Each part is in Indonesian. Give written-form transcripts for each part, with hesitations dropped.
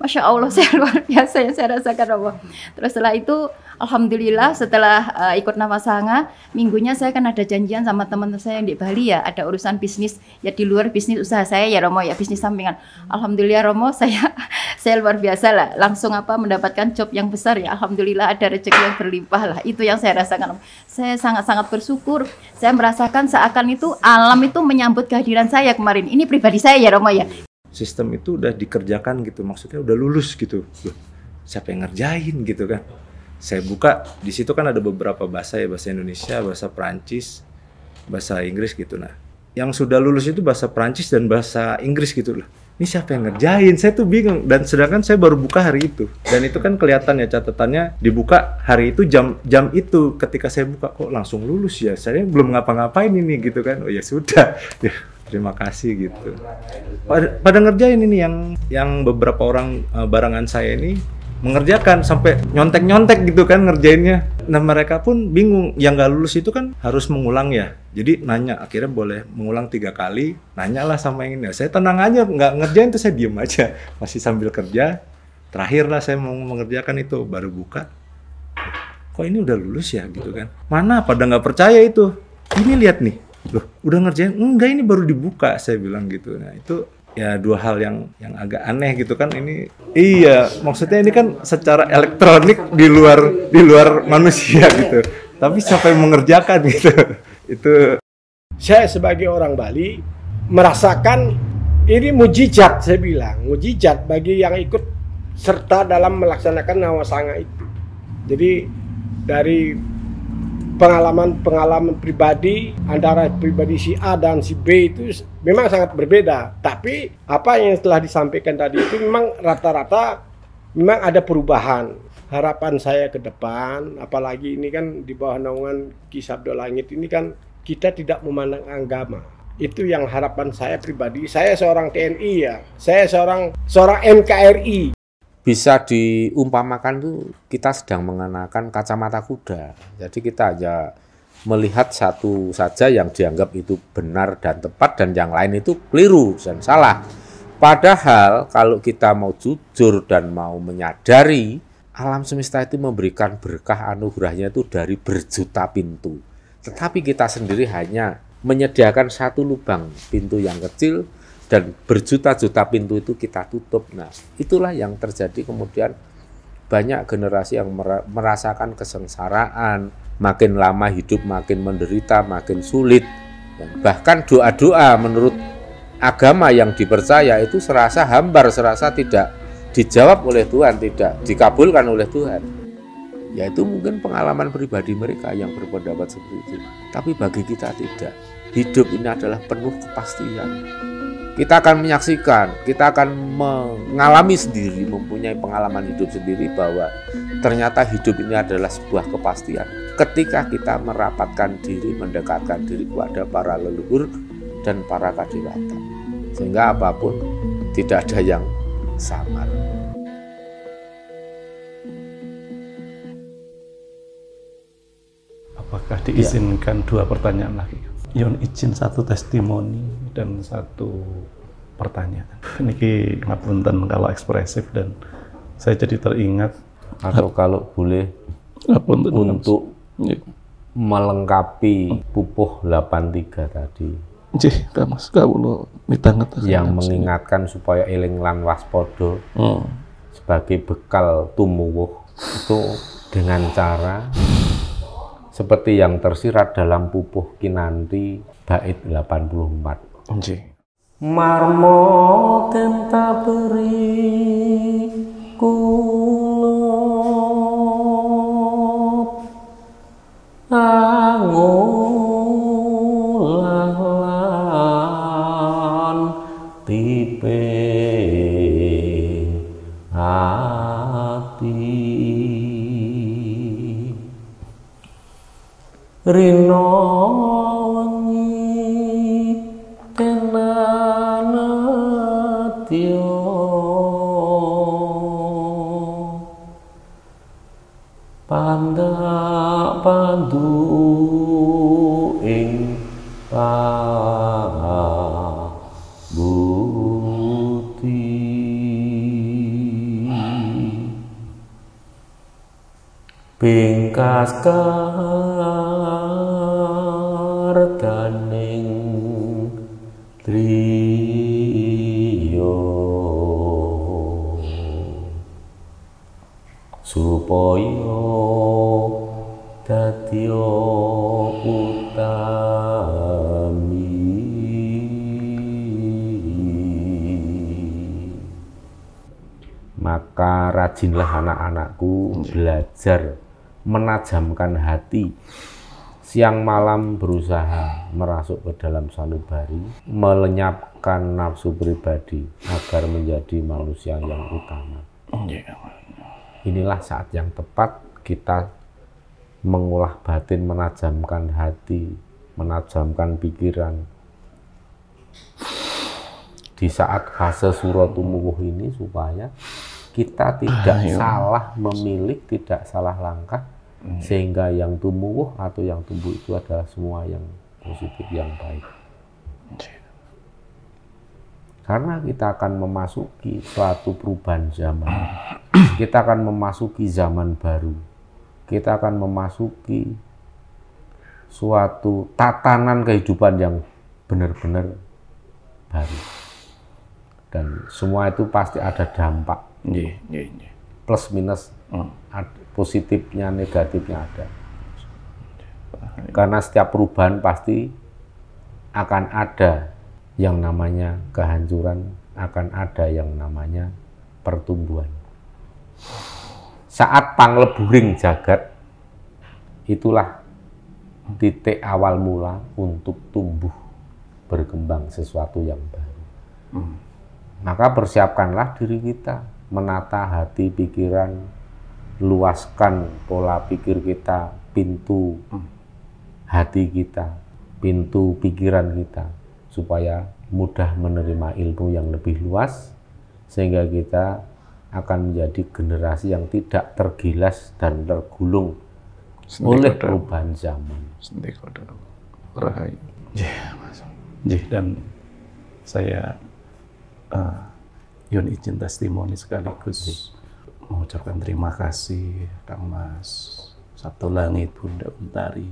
Masya Allah, saya luar biasa yang saya rasakan Allah. Terus setelah itu, alhamdulillah setelah ikut Nawasanga, minggunya saya kan ada janjian sama teman-teman saya yang di Bali ya, ada urusan bisnis ya di luar bisnis usaha saya ya Romo ya, bisnis sampingan. Alhamdulillah Romo, saya luar biasa lah, langsung mendapatkan job yang besar ya. Alhamdulillah ada rezeki yang berlimpah lah. Itu yang saya rasakan. Saya sangat-sangat bersyukur. Saya merasakan seakan itu alam itu menyambut kehadiran saya kemarin. Ini pribadi saya ya Romo ya. Sistem itu udah dikerjakan gitu, maksudnya udah lulus gitu. Loh, siapa yang ngerjain gitu kan? Saya buka, di situ kan ada beberapa bahasa ya, bahasa Indonesia, bahasa Perancis, bahasa Inggris gitu. Nah, yang sudah lulus itu bahasa Perancis dan bahasa Inggris gitu loh. Ini siapa yang ngerjain? Saya tuh bingung. Dan sedangkan saya baru buka hari itu. Dan itu kan kelihatan ya catatannya dibuka hari itu jam itu. Ketika saya buka kok langsung lulus ya. Saya belum ngapa-ngapain ini gitu kan. Oh ya sudah. Ya, terima kasih gitu. Pada ngerjain ini yang beberapa orang barangan saya ini mengerjakan sampai nyontek-nyontek gitu kan ngerjainnya. Nah mereka pun bingung, yang nggak lulus itu kan harus mengulang ya. Jadi nanya, akhirnya boleh mengulang 3 kali, nanyalah sama yang ini. Saya tenang aja, nggak ngerjain tuh saya diem aja. Masih sambil kerja, terakhir lah saya mau mengerjakan itu, baru buka. Kok ini udah lulus ya gitu kan. Mana pada nggak percaya itu. Ini lihat nih, loh udah ngerjain? Enggak, ini baru dibuka, saya bilang gitu. Nah itu ya 2 hal yang agak aneh gitu kan ini. Iya, maksudnya ini kan secara elektronik di luar manusia gitu. Tapi siapa yang mengerjakan gitu. Itu saya sebagai orang Bali merasakan ini mujizat, saya bilang mujizat bagi yang ikut serta dalam melaksanakan Nawasanga itu. Jadi dari pengalaman pribadi antara pribadi si A dan si B itu memang sangat berbeda. Tapi apa yang telah disampaikan tadi itu memang rata-rata memang ada perubahan. Harapan saya ke depan, apalagi ini kan di bawah naungan Ki Sabdo Langit ini kan kita tidak memandang agama. Itu yang harapan saya pribadi. Saya seorang TNI ya, saya seorang NKRI. Bisa diumpamakan tuh kita sedang mengenakan kacamata kuda. Jadi kita hanya melihat satu saja yang dianggap itu benar dan tepat dan yang lain itu keliru dan salah. Padahal kalau kita mau jujur dan mau menyadari alam semesta itu memberikan berkah anugerahnya itu dari berjuta pintu. Tetapi kita sendiri hanya menyediakan satu lubang pintu yang kecil dan berjuta-juta pintu itu kita tutup. Nah, itulah yang terjadi kemudian banyak generasi yang merasakan kesengsaraan, makin lama hidup makin menderita, makin sulit. Dan bahkan doa-doa menurut agama yang dipercaya itu serasa hambar, serasa tidak dijawab oleh Tuhan, tidak dikabulkan oleh Tuhan. Yaitu mungkin pengalaman pribadi mereka yang berpendapat seperti itu. Tapi bagi kita tidak. Hidup ini adalah penuh kepastian. Kita akan menyaksikan, kita akan mengalami sendiri, mempunyai pengalaman hidup sendiri bahwa ternyata hidup ini adalah sebuah kepastian. Ketika kita merapatkan diri, mendekatkan diri kepada para leluhur dan para kadewata. Sehingga apapun tidak ada yang samar. Apakah diizinkan 2 pertanyaan lagi? Yon izin 1 testimoni dan 1 pertanyaan. Niki ngapunten kalau ekspresif dan saya jadi teringat. Atau kalau boleh untuk melengkapi pupuh 83 tadi. Nggih, Mas, kawula mitanget yang mengingatkan supaya eling lan waspada sebagai bekal tumuwuh itu dengan cara seperti yang tersirat dalam pupuh kinanti bait 84. Nggih. Marmo tenta beri kulop angulan tipe hati rino wengi tenanatyo pandak pandu ing pabuti Bingkas kardaning driya supaya dadya utami. Maka rajinlah anak-anakku belajar menajamkan hati, siang malam berusaha merasuk ke dalam sanubari, melenyapkan nafsu pribadi agar menjadi manusia yang utama. Inilah saat yang tepat kita mengolah batin, menajamkan hati, menajamkan pikiran. Di saat fase suratumuwuh ini supaya kita tidak salah memilih, tidak salah langkah, sehingga yang tumuwuh atau yang tumbuh itu adalah semua yang positif, yang baik. Karena kita akan memasuki suatu perubahan zaman, kita akan memasuki zaman baru, kita akan memasuki suatu tatanan kehidupan yang benar-benar baru. Dan semua itu pasti ada dampak, plus minus, positifnya, negatifnya ada. Karena setiap perubahan pasti akan ada yang namanya kehancuran, akan ada yang namanya pertumbuhan. Saat pangleburing jagat, itulah titik awal mula untuk tumbuh, berkembang sesuatu yang baru. Maka persiapkanlah diri kita, menata hati, pikiran, luaskan pola pikir kita, pintu hati kita, pintu pikiran kita, supaya mudah menerima ilmu yang lebih luas, sehingga kita akan menjadi generasi yang tidak tergilas dan tergulung oleh perubahan zaman. Dan saya Yun izin testimoni sekaligus mengucapkan terima kasih Kang Mas Sabtu Langit, Bunda Untari,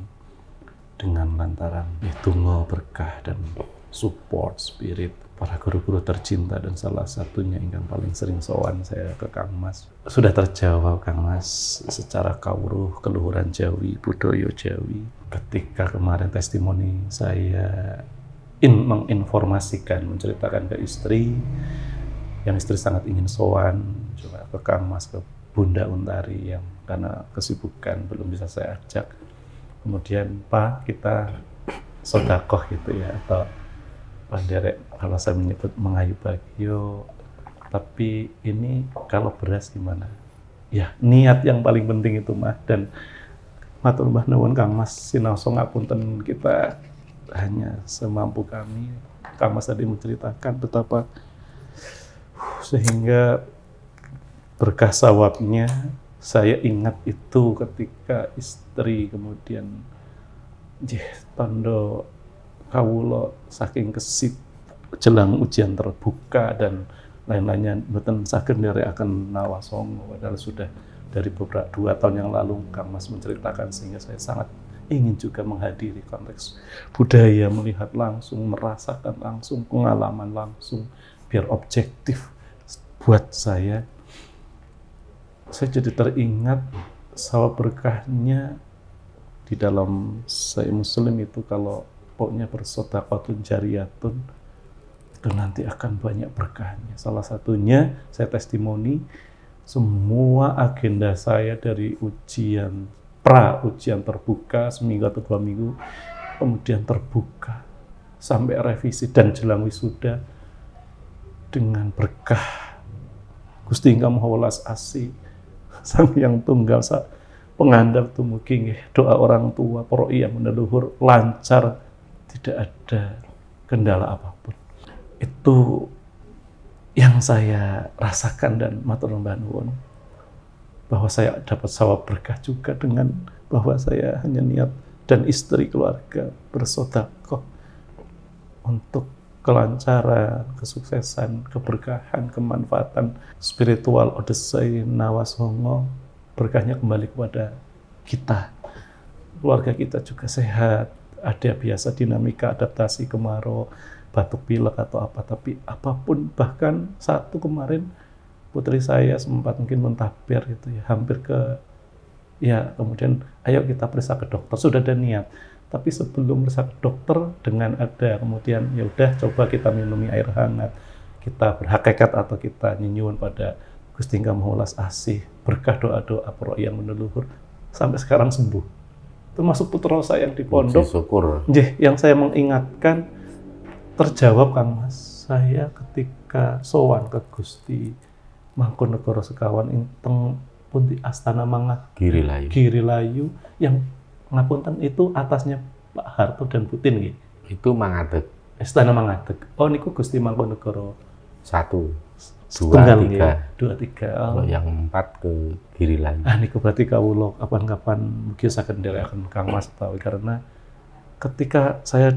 dengan lantaran tungo berkah dan support spirit para guru-guru tercinta, dan salah satunya yang paling sering sowan saya ke Kang Mas. Sudah terjawab Kang Mas secara kawruh keluhuran Jawi, budaya Jawi. Ketika kemarin testimoni saya menginformasikan, menceritakan ke istri, yang istri sangat ingin sowan juga ke Kang Mas, ke Bunda Untari, yang karena kesibukan belum bisa saya ajak. Kemudian Pak, kita sodakoh gitu ya, atau Pak Derek kalau saya menyebut mengayu bagio, tapi ini kalau beras gimana? Ya niat yang paling penting itu Mas. Dan matur mbah nuwun Kang Mas sinaosa ngapunten, kita hanya semampu kami. Kang Mas tadi menceritakan betapa sehingga berkah sawabnya. Saya ingat itu ketika istri kemudian tondo kawula saking kesit jelang ujian terbuka dan lain-lainnya, mboten saged nderekaken nawasanga, padahal sudah dari beberapa 2 tahun yang lalu Kang Mas menceritakan, sehingga saya sangat ingin juga menghadiri konteks budaya, melihat langsung, merasakan langsung, pengalaman langsung, biar objektif buat saya. Saya jadi teringat sawab berkahnya di dalam saya Muslim itu, kalau pokoknya bersedekahun jariyatun itu nanti akan banyak berkahnya. Salah satunya saya testimoni, semua agenda saya dari ujian ujian terbuka seminggu atau 2 minggu, kemudian terbuka sampai revisi dan jelang wisuda dengan berkah Gusti Ingkang Maha Welas Asih Sang Hyang Tunggal pengandap tumugi doa orang tua, para yang leluhur lancar, tidak ada kendala apapun. Itu yang saya rasakan, dan matur nuwun bahwa saya dapat sawab berkah juga dengan bahwa saya hanya niat dan istri keluarga bersedekah untuk kelancaran, kesuksesan, keberkahan, kemanfaatan spiritual Odesai Nawasongo. Berkahnya kembali kepada kita. Keluarga kita juga sehat, ada biasa dinamika adaptasi kemarau, batuk pilek atau apa, tapi apapun, bahkan satu kemarin putri saya sempat mungkin mentabir gitu ya, hampir ke, ya kemudian ayo kita periksa ke dokter, sudah ada niat. Tapi sebelum periksa ke dokter dengan ada kemudian ya udah coba kita minumi air hangat, kita berhakikat atau kita nyinyuan pada Gusti Engkang Maha Welas Asih, berkah doa-doa para yang meneluhur, sampai sekarang sembuh. Termasuk putra saya yang di pondok, syukur. Yang saya mengingatkan terjawab Kang Mas. Saya ketika sowan ke Gusti Mangkunegara Sekawan ingteng Punti Astana Mangat Girilayu yang ngapunten itu atasnya Pak Harto dan Putin nggih. Itu Mangadeg. Astana Mangadeg. Oh niku Gusti Mangkunegara 1, 2, 3. Oh. Yang 4 ke Girilayu. Niku berarti kawula kapan-kapan mungkin saged nderekaken Kang Mas tahu, karena ketika saya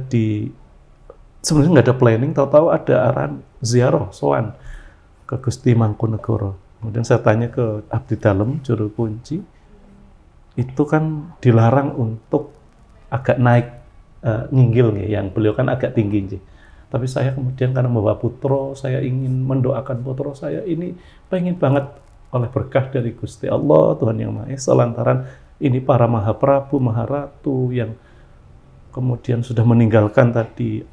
sebenarnya nggak ada planning, tahu-tahu ada arahan ziarah sowan ke Gusti Mangkunegara. Kemudian saya tanya ke abdi dalem juru kunci, itu kan dilarang untuk agak naik nginggil nih, yang beliau kan agak tinggi nih. Tapi saya kemudian karena membawa putra, saya ingin mendoakan putra saya ini, pengen banget oleh berkah dari Gusti Allah, Tuhan Yang Maha Esa, lantaran ini para Mahaprabu, Maharatu yang kemudian sudah meninggalkan tadi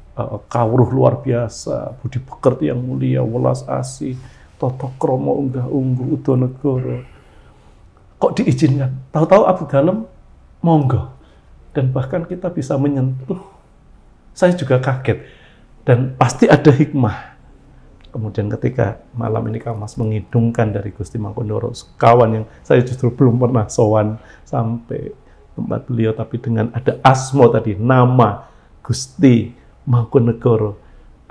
kawruh luar biasa, budi pekerti yang mulia, welas asih, toto kromo unggah ungguh udonegoro. Kok diizinkan? Tahu-tahu abdi dalem monggo. Dan bahkan kita bisa menyentuh. Saya juga kaget. Dan pasti ada hikmah. Kemudian ketika malam ini Kang Mas mengidungkan dari Gusti Mangkunegara Sekawan yang saya justru belum pernah sowan sampai tempat beliau, tapi dengan ada asmo tadi, nama Gusti Mangkunegara,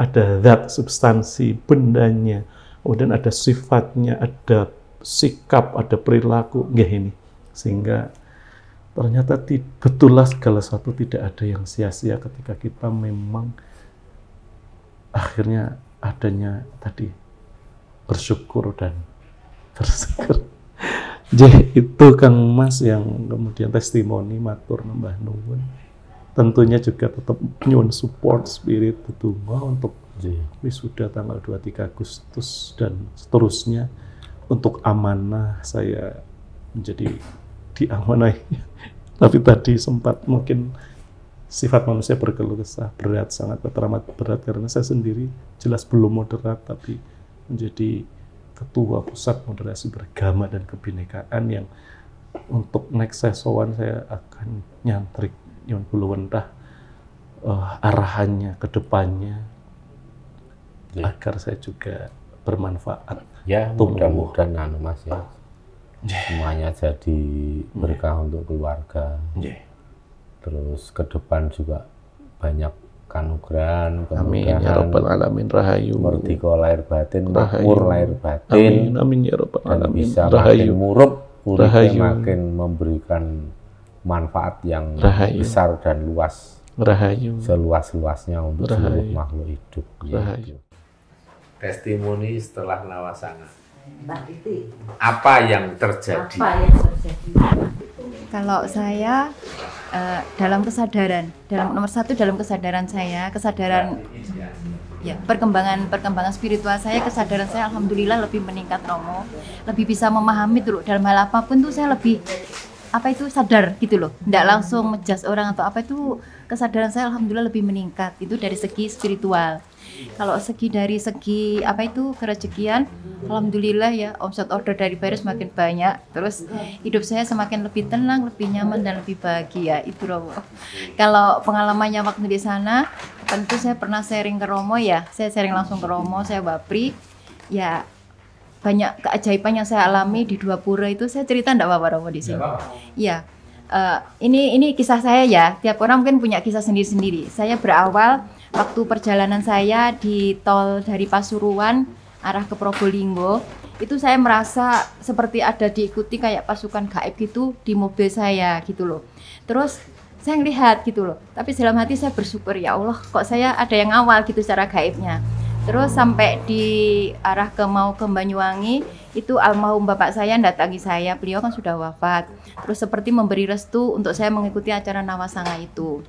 ada zat substansi bendanya, kemudian ada sifatnya, ada sikap, ada perilaku, ini. Sehingga ternyata betullah segala sesuatu tidak ada yang sia-sia ketika kita memang akhirnya adanya tadi bersyukur dan bersyukur. Jadi itu Kang Mas yang kemudian testimoni matur nambah nuwun. Tentunya juga tetap nyuwun support spirit tetunggal untuk wisuda tanggal 23 Agustus dan seterusnya. Untuk amanah saya menjadi diamanahi. Tapi tadi sempat mungkin sifat manusia berkeluh kesah, berat, sangat teramat berat, karena saya sendiri jelas belum moderat, tapi menjadi ketua pusat moderasi beragama dan kebinekaan yang untuk next sowan saya akan nyantrik yang belum entah arahannya ke depannya agar saya juga bermanfaat. Ya, mudah-mudahan Mas ya. Semuanya jadi berkah untuk keluarga. Terus ke depan juga banyak kanugrahan, amin ya rabbal alamin, rahayu, merdeka lahir batin, makmur lahir batin, amin ya rabbal alamin, bisa makin murub, makin memberikan manfaat yang besar dan luas, rahayu, seluas-luasnya untuk seluruh makhluk hidup. Rahayu. Testimoni setelah Nawasanga. Apa yang terjadi? Kalau saya dalam kesadaran, nomor satu dalam kesadaran saya, kesadaran ya perkembangan spiritual saya, kesadaran saya alhamdulillah lebih meningkat Romo, lebih bisa memahami dulu dalam hal apapun tuh saya lebih sadar gitu loh, nggak langsung ngejudge orang atau apa, itu kesadaran saya alhamdulillah lebih meningkat itu dari segi spiritual. Kalau dari segi kerezekian, alhamdulillah ya, omset order dari Baris semakin banyak, terus hidup saya semakin lebih tenang, lebih nyaman dan lebih bahagia, itu Romo. Kalau pengalamannya waktu di sana, tentu saya pernah sharing ke Romo ya, saya sharing langsung ke Romo, saya Bapri, ya banyak keajaiban yang saya alami di dua pura itu, saya cerita enggak apa-apa Romo di sini. Iya. Ini kisah saya ya, tiap orang mungkin punya kisah sendiri-sendiri. Saya berawal waktu perjalanan saya di tol dari Pasuruan arah ke Probolinggo, itu saya merasa seperti ada diikuti kayak pasukan gaib gitu di mobil saya gitu loh. Terus saya ngelihat gitu loh, tapi dalam hati saya bersyukur, ya Allah kok saya ada yang awal gitu secara gaibnya. Terus sampai di arah mau ke Banyuwangi, itu almarhum bapak saya datangi saya, beliau kan sudah wafat. Terus seperti memberi restu untuk saya mengikuti acara Nawasanga itu.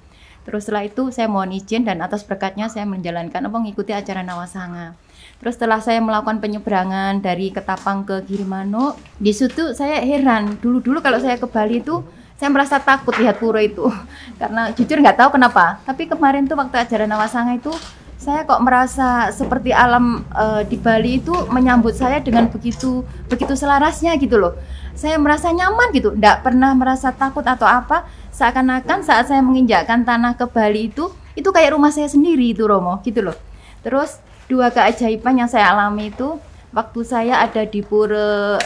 Terus setelah itu saya mohon izin dan atas berkatnya saya menjalankan mengikuti acara Nawasanga. Terus setelah saya melakukan penyeberangan dari Ketapang ke Girimano, di situ saya heran. Dulu kalau saya ke Bali itu saya merasa takut lihat pura itu. Karena jujur nggak tahu kenapa. Tapi kemarin tuh waktu acara Nawasanga itu saya kok merasa seperti alam di Bali itu menyambut saya dengan begitu selarasnya gitu loh. Saya merasa nyaman gitu, nggak pernah merasa takut atau apa. Seakan-akan saat saya menginjakkan tanah ke Bali itu kayak rumah saya sendiri itu Romo gitu loh. Terus dua keajaiban yang saya alami itu waktu saya ada di pura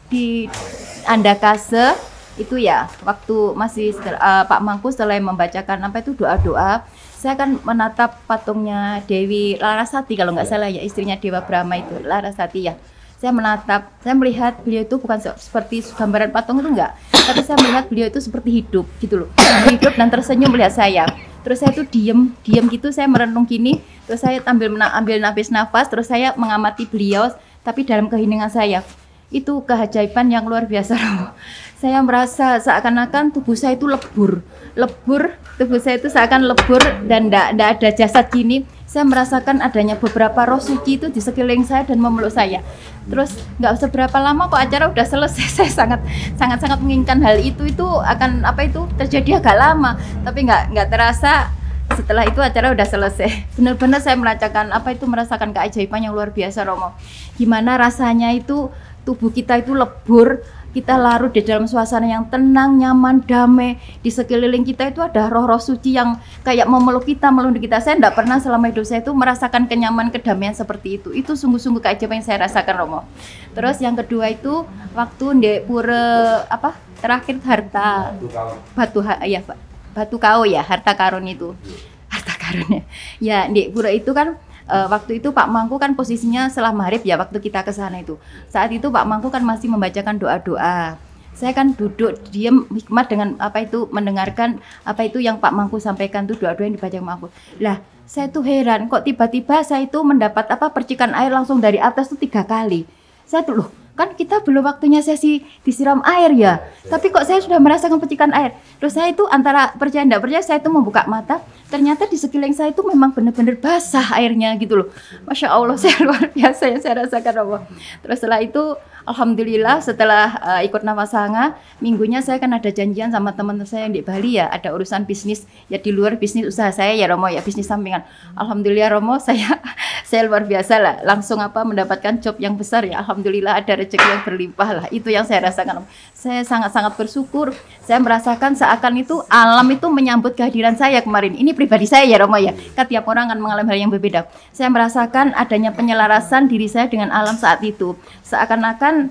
di Andakase itu ya, waktu masih Pak Mangku setelah membacakan doa-doa, saya kan menatap patungnya Dewi Larasati kalau nggak salah ya, istrinya Dewa Brahma itu Larasati ya. Saya melihat beliau itu bukan seperti gambaran patung itu enggak, tapi saya melihat beliau itu seperti hidup gitu loh, hidup dan tersenyum melihat saya. Terus saya tuh diam gitu, saya merenung gini, terus saya ambil nafas, terus saya mengamati beliau, tapi dalam keheningan saya. Itu keajaiban yang luar biasa. Saya merasa seakan-akan tubuh saya itu lebur, tubuh saya itu seakan lebur dan tidak ada jasad gini. Saya merasakan adanya beberapa roh suci itu di sekeliling saya dan memeluk saya. Terus nggak seberapa lama kok acara udah selesai. Saya sangat menginginkan hal itu akan terjadi agak lama, tapi nggak terasa. Setelah itu acara udah selesai. Benar-benar saya merasakan keajaiban yang luar biasa Romo. Gimana rasanya itu tubuh kita itu lebur, kita larut di dalam suasana yang tenang, nyaman, damai. Di sekeliling kita itu ada roh-roh suci yang kayak memeluk kita, melindungi kita. Saya tidak pernah selama hidup saya itu merasakan kenyamanan, kedamaian seperti itu. Itu sungguh-sungguh keajaiban yang saya rasakan Romo. Terus yang kedua itu waktu di pura terakhir Batu Kau ya, harta karun itu. Harta karun ya. Di pura itu kan waktu itu Pak Mangku kan posisinya setelah maghrib ya, waktu kita ke sana itu. Saat itu Pak Mangku kan masih membacakan doa-doa. Saya kan duduk diam hikmat dengan mendengarkan yang Pak Mangku sampaikan tuh, doa-doa yang dibaca Pak Mangku. Lah, saya tuh heran kok tiba-tiba saya itu mendapat percikan air langsung dari atas tuh 3 kali. Saya tuh loh, kan kita belum waktunya sesi disiram air ya, tapi kok saya sudah merasakan percikan air. Terus saya itu antara percaya tidak percaya, saya itu membuka mata, ternyata di sekeliling saya itu memang benar-benar basah airnya gitu loh. Masya Allah, saya luar biasa yang saya rasakan Allah. Terus setelah itu alhamdulillah setelah ikut Nawasanga, minggunya saya kan ada janjian sama teman-teman saya yang di Bali ya, ada urusan bisnis ya di luar bisnis usaha saya ya Romo ya, bisnis sampingan. Alhamdulillah Romo, saya luar biasa lah, langsung mendapatkan job yang besar ya. Alhamdulillah ada rezeki yang berlimpah lah, itu yang saya rasakan. Saya sangat-sangat bersyukur. Saya merasakan seakan itu alam itu menyambut kehadiran saya kemarin. Ini pribadi saya ya Romo ya, kan tiap orang akan mengalami hal yang berbeda. Saya merasakan adanya penyelarasan diri saya dengan alam saat itu. Seakan-akan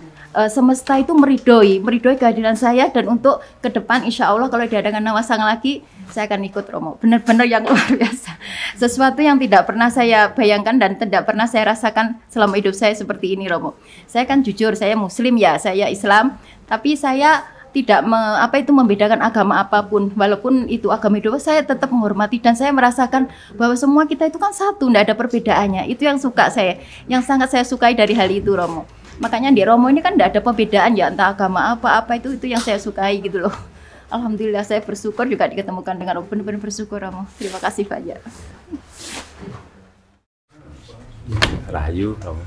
semesta itu meridoi kehadiran saya, dan untuk ke depan insya Allah kalau diadakan Nawasanga lagi saya akan ikut Romo. Benar-benar yang luar biasa, sesuatu yang tidak pernah saya bayangkan dan tidak pernah saya rasakan selama hidup saya seperti ini Romo. Saya kan jujur, saya Muslim ya, saya Islam, tapi saya tidak membedakan agama apapun, walaupun itu agama hidup, saya tetap menghormati dan saya merasakan bahwa semua kita itu kan satu, tidak ada perbedaannya. Itu yang yang sangat saya sukai dari hal itu Romo. Makanya di Romo ini kan tidak ada perbedaan ya, entah agama apa itu yang saya sukai gitu loh. Alhamdulillah saya bersyukur juga diketemukan dengan Romo, benar-benar bersyukur Romo. Terima kasih banyak. Rahayu Romo.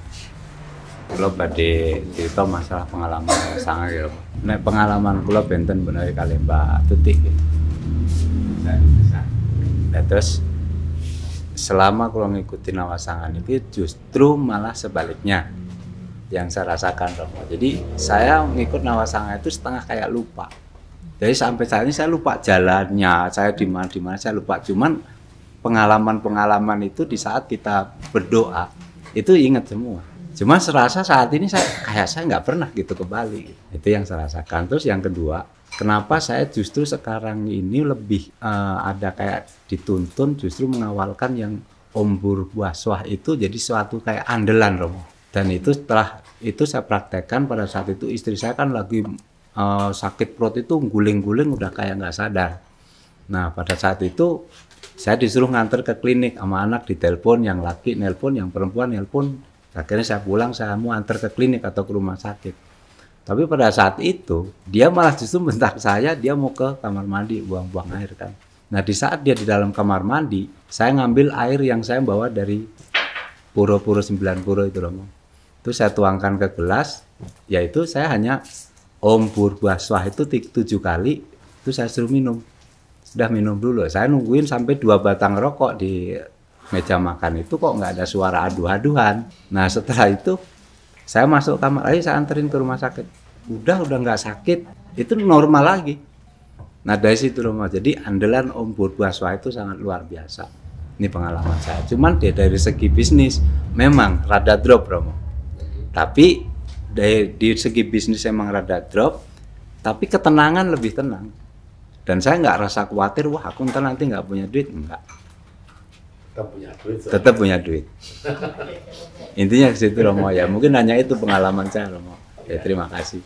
Kalau badhe cerita masalah pengalaman sangat ya. Nek pengalaman kula benten bener kali Mbak Tutik. Nah, terus selama kula ngikuti Nawasanga niki justru malah sebaliknya yang saya rasakan Romo. Jadi saya ngikut Nawasanga itu setengah kayak lupa. Jadi sampai saat ini saya lupa jalannya, saya di mana saya lupa. Cuman pengalaman-pengalaman itu di saat kita berdoa itu ingat semua. Cuma serasa saat ini saya nggak pernah gitu ke Bali. Itu yang saya rasakan. Terus yang kedua, kenapa saya justru sekarang ini lebih ada kayak dituntun justru mengawalkan yang ombur buaswah itu jadi suatu kayak andalan Romo. Dan itu setelah itu saya praktekkan pada saat itu istri saya kan lagi sakit perut itu guling-guling udah kayak nggak sadar. Nah pada saat itu Saya disuruh nganter ke klinik sama anak, ditelepon, yang laki nelpon, yang perempuan nelpon. Akhirnya saya pulang, saya mau antar ke klinik atau ke rumah sakit. Tapi pada saat itu dia malah justru bentak saya, dia mau ke kamar mandi buang-buang air kan. Nah di saat dia di dalam kamar mandi, saya ngambil air yang saya bawa dari puro-puro 9 puro itu Romo. Itu saya tuangkan ke gelas, yaitu saya hanya Om Purwaswah itu 7 kali, itu saya suruh minum. Sudah minum dulu, saya nungguin sampai 2 batang rokok di meja makan itu kok nggak ada suara aduh-aduhan. Nah setelah itu saya masuk kamar, ayo saya anterin ke rumah sakit. Udah nggak sakit, itu normal lagi. Nah dari situ Romo, jadi andalan Om Purwaswah itu sangat luar biasa. Ini pengalaman saya. Cuman dari segi bisnis memang rada drop Romo. Tapi di segi bisnis memang rada drop, tapi ketenangan lebih tenang. Dan saya nggak rasa khawatir, wah aku ntar nanti nggak punya duit, enggak. Tetap punya duit. Intinya ke situ Romo ya. Mungkin hanya itu pengalaman saya Romo. Ya terima kasih.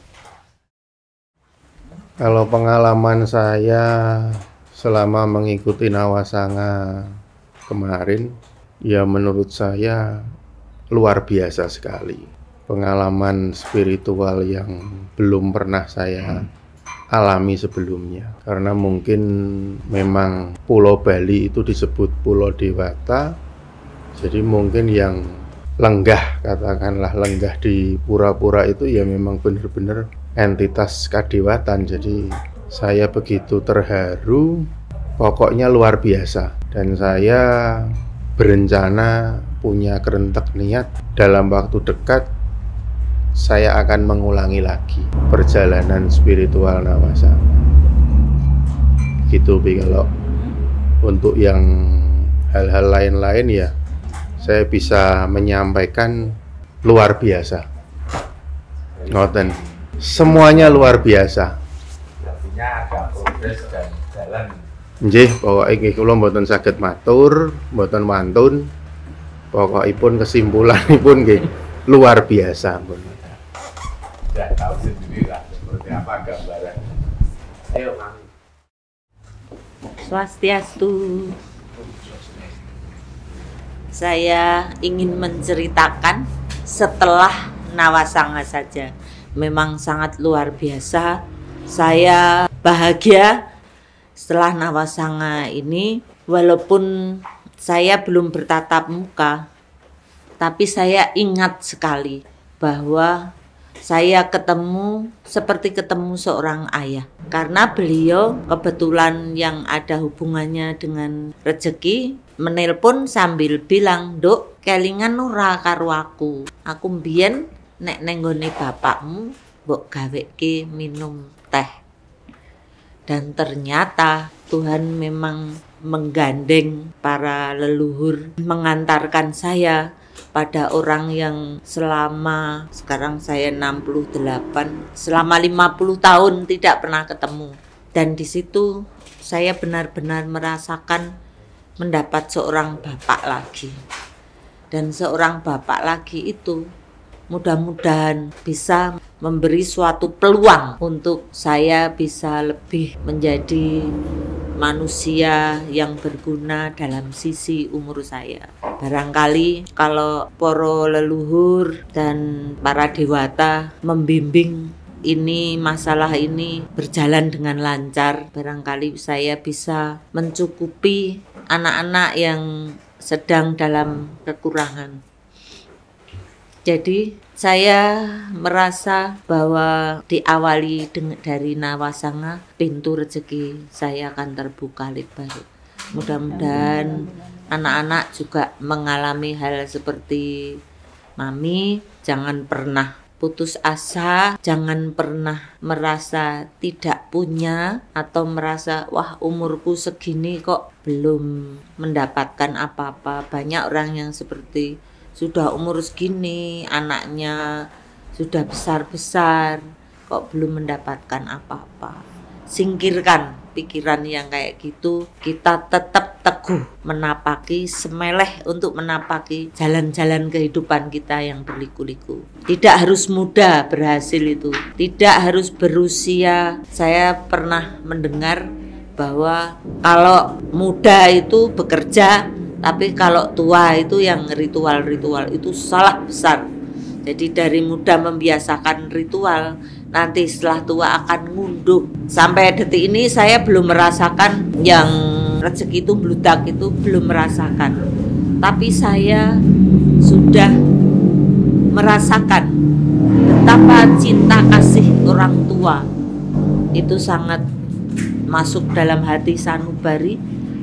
Kalau pengalaman saya selama mengikuti Nawasanga kemarin, ya menurut saya luar biasa sekali. Pengalaman spiritual yang belum pernah saya alami sebelumnya, karena mungkin memang Pulau Bali itu disebut Pulau Dewata, jadi mungkin yang lenggah, katakanlah lenggah di pura-pura itu ya memang benar-benar entitas kadewatan. Jadi saya begitu terharu, pokoknya luar biasa, dan saya berencana punya kerentek niat dalam waktu dekat saya akan mengulangi lagi perjalanan spiritual Nawasanga. Gitu Bi. Kalau untuk yang hal-hal lain-lain ya saya bisa menyampaikan luar biasa. Ngoten. Semuanya luar biasa. Artinya ada progres dan jalan. Nggih, pokoke nggih kula mboten saged matur, mboten wantun. Pokokipun kesimpulanipun nggih luar biasa pun. Sudah tahu sendiri lah seperti apa gambaran. Ayo Mami. Swastiastu. Saya ingin menceritakan setelah Nawasanga saja. Memang sangat luar biasa. Saya bahagia setelah Nawasanga ini, walaupun saya belum bertatap muka, tapi saya ingat sekali bahwa saya seperti ketemu seorang ayah. Karena beliau kebetulan yang ada hubungannya dengan rezeki, menelpon sambil bilang, "Duk, kelingan ora karo aku. Aku mbiyen nek nenggone bapakmu mbok gaweke minum teh." Dan ternyata Tuhan memang menggandeng para leluhur, mengantarkan saya pada orang yang selama, sekarang saya 68, selama 50 tahun tidak pernah ketemu. Dan di situ saya benar-benar merasakan mendapat seorang bapak lagi. Dan seorang bapak lagi itu mudah-mudahan bisa memberi suatu peluang untuk saya bisa lebih menjadi manusia yang berguna dalam sisi umur saya. Barangkali kalau para leluhur dan para dewata membimbing ini, masalah ini berjalan dengan lancar, barangkali saya bisa mencukupi anak-anak yang sedang dalam kekurangan. Jadi saya merasa bahwa diawali dari Nawasanga, pintu rezeki saya akan terbuka lebar. Mudah-mudahan anak-anak juga mengalami hal seperti Mami. Jangan pernah putus asa, jangan pernah merasa tidak punya atau merasa wah umurku segini kok belum mendapatkan apa-apa. Banyak orang yang seperti sudah umur segini, anaknya sudah besar-besar, kok belum mendapatkan apa-apa. Singkirkan pikiran yang kayak gitu, kita tetap teguh menapaki, semeleh untuk menapaki jalan-jalan kehidupan kita yang berliku-liku. Tidak harus muda berhasil itu, tidak harus berusia. Saya pernah mendengar bahwa kalau muda itu bekerja, tapi kalau tua itu yang ritual-ritual itu salah besar. Jadi dari muda membiasakan ritual, nanti setelah tua akan ngunduh. Sampai detik ini saya belum merasakan yang rezeki itu bludak, itu belum merasakan. Tapi saya sudah merasakan betapa cinta kasih orang tua itu sangat masuk dalam hati sanubari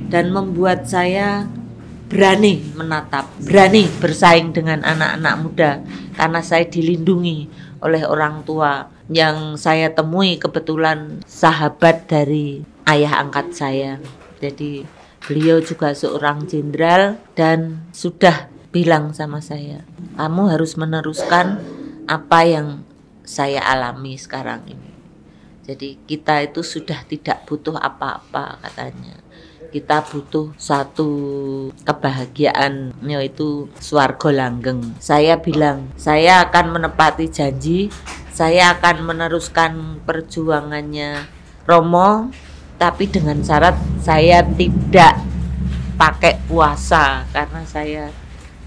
dan membuat saya berani menatap, berani bersaing dengan anak-anak muda karena saya dilindungi oleh orang tua yang saya temui kebetulan sahabat dari ayah angkat saya. Jadi beliau juga seorang jenderal dan sudah bilang sama saya, kamu harus meneruskan apa yang saya alami sekarang ini. Jadi kita itu sudah tidak butuh apa-apa katanya. Kita butuh satu kebahagiaan, yaitu swarga langgeng. Saya bilang, saya akan menepati janji, saya akan meneruskan perjuangannya Romo, tapi dengan syarat saya tidak pakai puasa, karena saya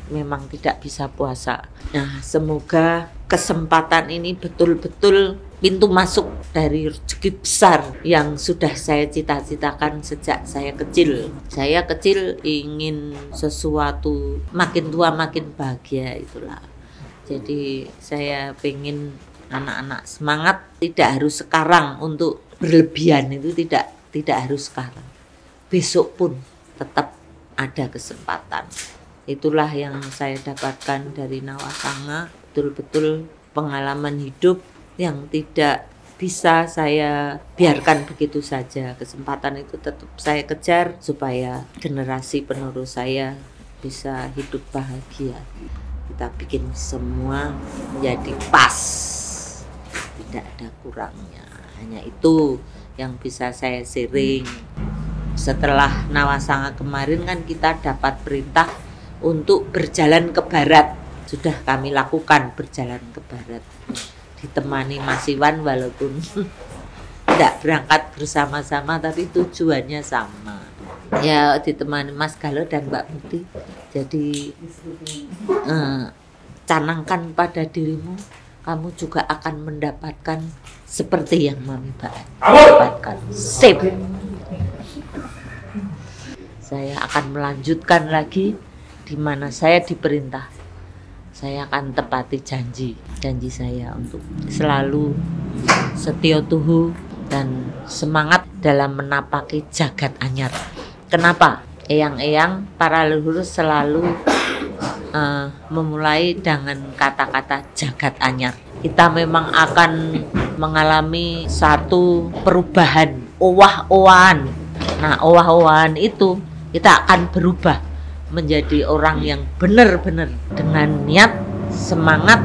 memang tidak bisa puasa. Nah, semoga kesempatan ini betul-betul pintu masuk dari rezeki besar yang sudah saya cita-citakan sejak saya kecil. Saya kecil ingin sesuatu, makin tua makin bahagia itulah. Jadi saya pengen anak-anak semangat, tidak harus sekarang untuk berlebihan, itu tidak harus sekarang. Besok pun tetap ada kesempatan. Itulah yang saya dapatkan dari Nawasanga, betul-betul pengalaman hidup yang tidak bisa saya biarkan begitu saja. Kesempatan itu tetap saya kejar supaya generasi penerus saya bisa hidup bahagia. Kita bikin semua menjadi pas, tidak ada kurangnya. Hanya itu yang bisa saya sharing. Setelah Nawasanga kemarin kan kita dapat perintah untuk berjalan ke barat. Sudah kami lakukan berjalan ke barat. Ditemani Mas Iwan walaupun tidak berangkat bersama-sama tapi tujuannya sama. Ya ditemani Mas Galo dan Mbak Muti. Jadi canangkan pada dirimu, kamu juga akan mendapatkan seperti yang Mami dapatkan. Sip. Saya akan melanjutkan lagi di mana saya diperintah. Saya akan tepati janji saya untuk selalu setia tuhu dan semangat dalam menapaki jagat anyar. Kenapa? Eyang-eyang para leluhur selalu memulai dengan kata-kata jagat anyar. Kita memang akan mengalami satu perubahan, owah-owahan. Nah, owah-owahan itu kita akan berubah menjadi orang yang benar-benar dengan niat, semangat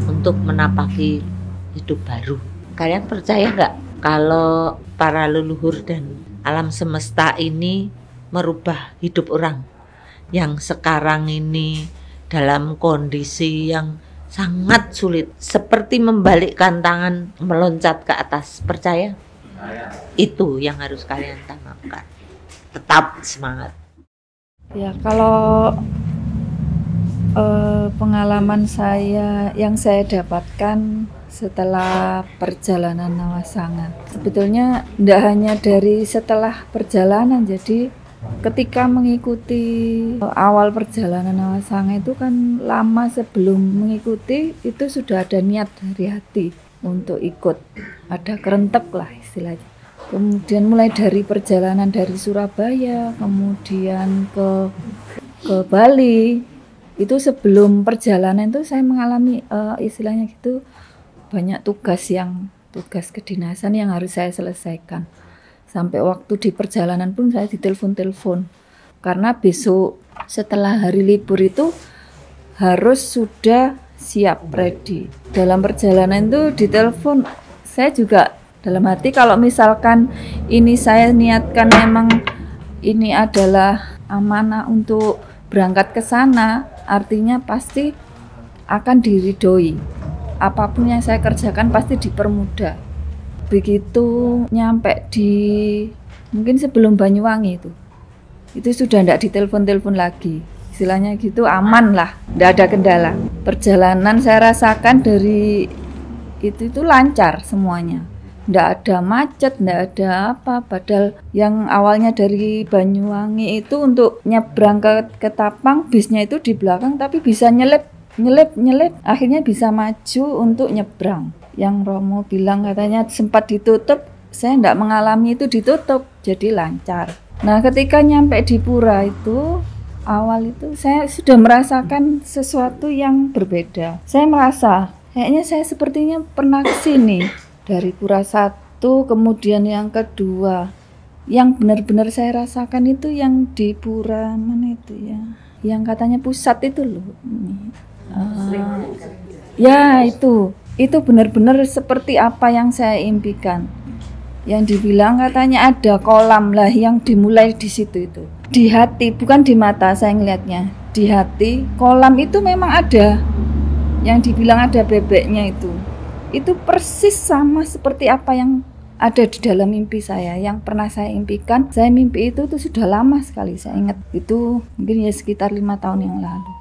untuk menapaki hidup baru. Kalian percaya nggak kalau para leluhur dan alam semesta ini merubah hidup orang yang sekarang ini dalam kondisi yang sangat sulit, seperti membalikkan tangan meloncat ke atas? Percaya? Itu yang harus kalian tanamkan. Tetap semangat. Ya, kalau pengalaman saya yang saya dapatkan setelah perjalanan Nawasanga, sebetulnya tidak hanya dari setelah perjalanan. Jadi ketika mengikuti awal perjalanan Nawasanga itu kan lama sebelum mengikuti itu sudah ada niat dari hati untuk ikut, ada kerentek lah istilahnya. Kemudian mulai dari perjalanan dari Surabaya, kemudian ke Bali, itu sebelum perjalanan itu saya mengalami istilahnya gitu banyak tugas kedinasan yang harus saya selesaikan. Sampai waktu di perjalanan pun saya ditelepon-telepon karena besok setelah hari libur itu harus sudah siap ready. Dalam perjalanan itu ditelepon, saya juga dalam hati kalau misalkan ini saya niatkan memang ini adalah amanah untuk berangkat ke sana, artinya pasti akan diridhoi. Apapun yang saya kerjakan pasti dipermudah. Begitu nyampe di mungkin sebelum Banyuwangi itu sudah tidak ditelepon-telepon lagi, istilahnya gitu, aman lah, tidak ada kendala. Perjalanan saya rasakan dari itu lancar semuanya, tidak ada macet, tidak ada apa. Padahal yang awalnya dari Banyuwangi itu untuk nyebrang ke Tapang, bisnya itu di belakang tapi bisa nyelip, akhirnya bisa maju untuk nyebrang. Yang Romo bilang katanya sempat ditutup, saya tidak mengalami itu ditutup, jadi lancar. Nah, ketika nyampe di Pura itu, awal itu saya sudah merasakan sesuatu yang berbeda. Saya merasa, kayaknya saya sepertinya pernah kesini. Dari Pura 1, kemudian yang kedua. Yang benar-benar saya rasakan itu yang di Pura, mana itu ya? Yang katanya pusat itu loh. Ya, itu benar-benar seperti apa yang saya impikan. Yang dibilang katanya ada kolam lah yang dimulai di situ itu. Di hati, bukan di mata saya ngelihatnya. Di hati, kolam itu memang ada. Yang dibilang ada bebeknya itu. Itu persis sama seperti apa yang ada di dalam mimpi saya. Yang pernah saya impikan, saya mimpi itu sudah lama sekali saya ingat. Itu mungkin ya sekitar 5 tahun yang lalu.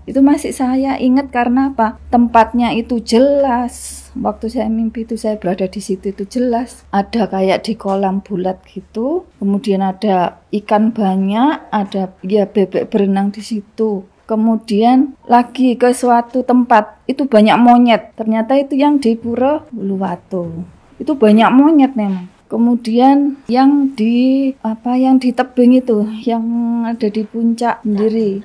Itu masih saya ingat karena apa? Tempatnya itu jelas. Waktu saya mimpi itu saya berada di situ itu jelas. Ada kayak di kolam bulat gitu. Kemudian ada ikan banyak, ada ya bebek berenang di situ. Kemudian lagi ke suatu tempat itu banyak monyet. Ternyata itu yang di Pura Uluwatu. Itu banyak monyet memang. Kemudian yang di tebing itu, yang ada di puncak sendiri.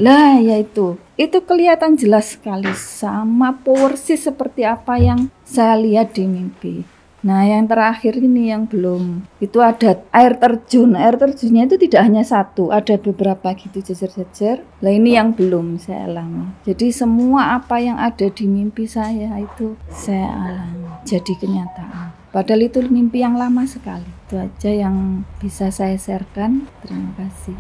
Lah, ya itu kelihatan jelas sekali sama persis seperti apa yang saya lihat di mimpi. Nah, yang terakhir ini yang belum, itu ada air terjun. Air terjunnya itu tidak hanya satu, ada beberapa gitu jejer-jejer. Lah, ini yang belum saya alami. Jadi semua apa yang ada di mimpi saya itu saya alami, jadi kenyataan. Padahal itu mimpi yang lama sekali. Itu aja yang bisa saya sharekan. Terima kasih.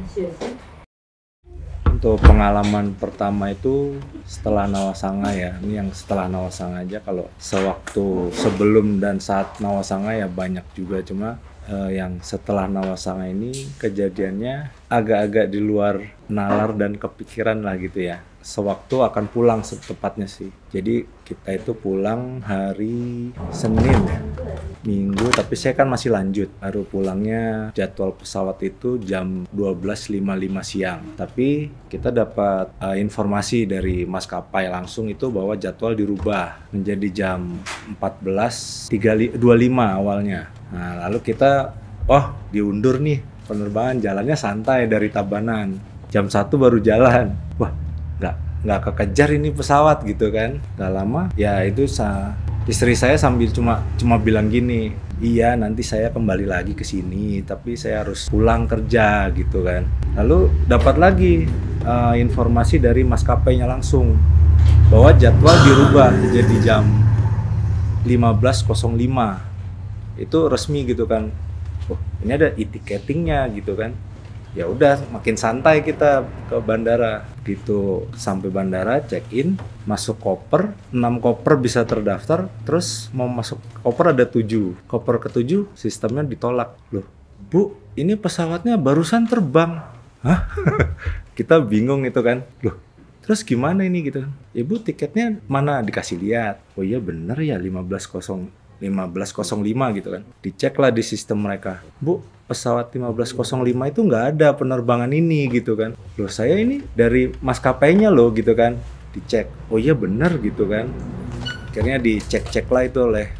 Untuk pengalaman pertama itu setelah Nawasanga ya. Ini yang setelah Nawasanga aja. Kalau sewaktu sebelum dan saat Nawasanga ya banyak juga. Cuma yang setelah Nawasanga ini kejadiannya agak-agak di luar nalar dan kepikiran lah gitu ya. Sewaktu akan pulang tepatnya sih. Jadi kita itu pulang hari Senin ya, Minggu, tapi saya kan masih lanjut. Baru pulangnya jadwal pesawat itu jam 12.55 siang. Tapi kita dapat informasi dari maskapai langsung itu bahwa jadwal dirubah menjadi jam 14.25 awalnya. Nah, lalu kita, diundur nih penerbangan, jalannya santai dari Tabanan. Jam 1 baru jalan. Wah, nggak kekejar ini pesawat gitu kan. Nggak lama ya itu istri saya sambil cuma bilang gini, iya nanti saya kembali lagi ke sini tapi saya harus pulang kerja gitu kan. Lalu dapat lagi informasi dari maskapainya langsung bahwa jadwal dirubah jadi jam 15.05. Itu resmi gitu kan. Ini ada e-ticketingnya gitu kan. Ya udah makin santai kita ke bandara gitu. Sampai bandara check in, masuk koper, 6 koper bisa terdaftar, terus mau masuk koper ada 7. Koper ke-7 sistemnya ditolak. Loh, Bu, ini pesawatnya barusan terbang. Hah? Kita bingung itu kan. Loh, terus gimana ini gitu. Ya Bu, tiketnya mana? Dikasih lihat. Oh iya bener ya 15.05 gitu kan. Diceklah di sistem mereka. Bu, pesawat 15.05 itu nggak ada penerbangan ini gitu kan. Loh saya ini dari maskapainya loh gitu kan. Dicek, oh iya bener gitu kan. Akhirnya dicek-cek lah itu oleh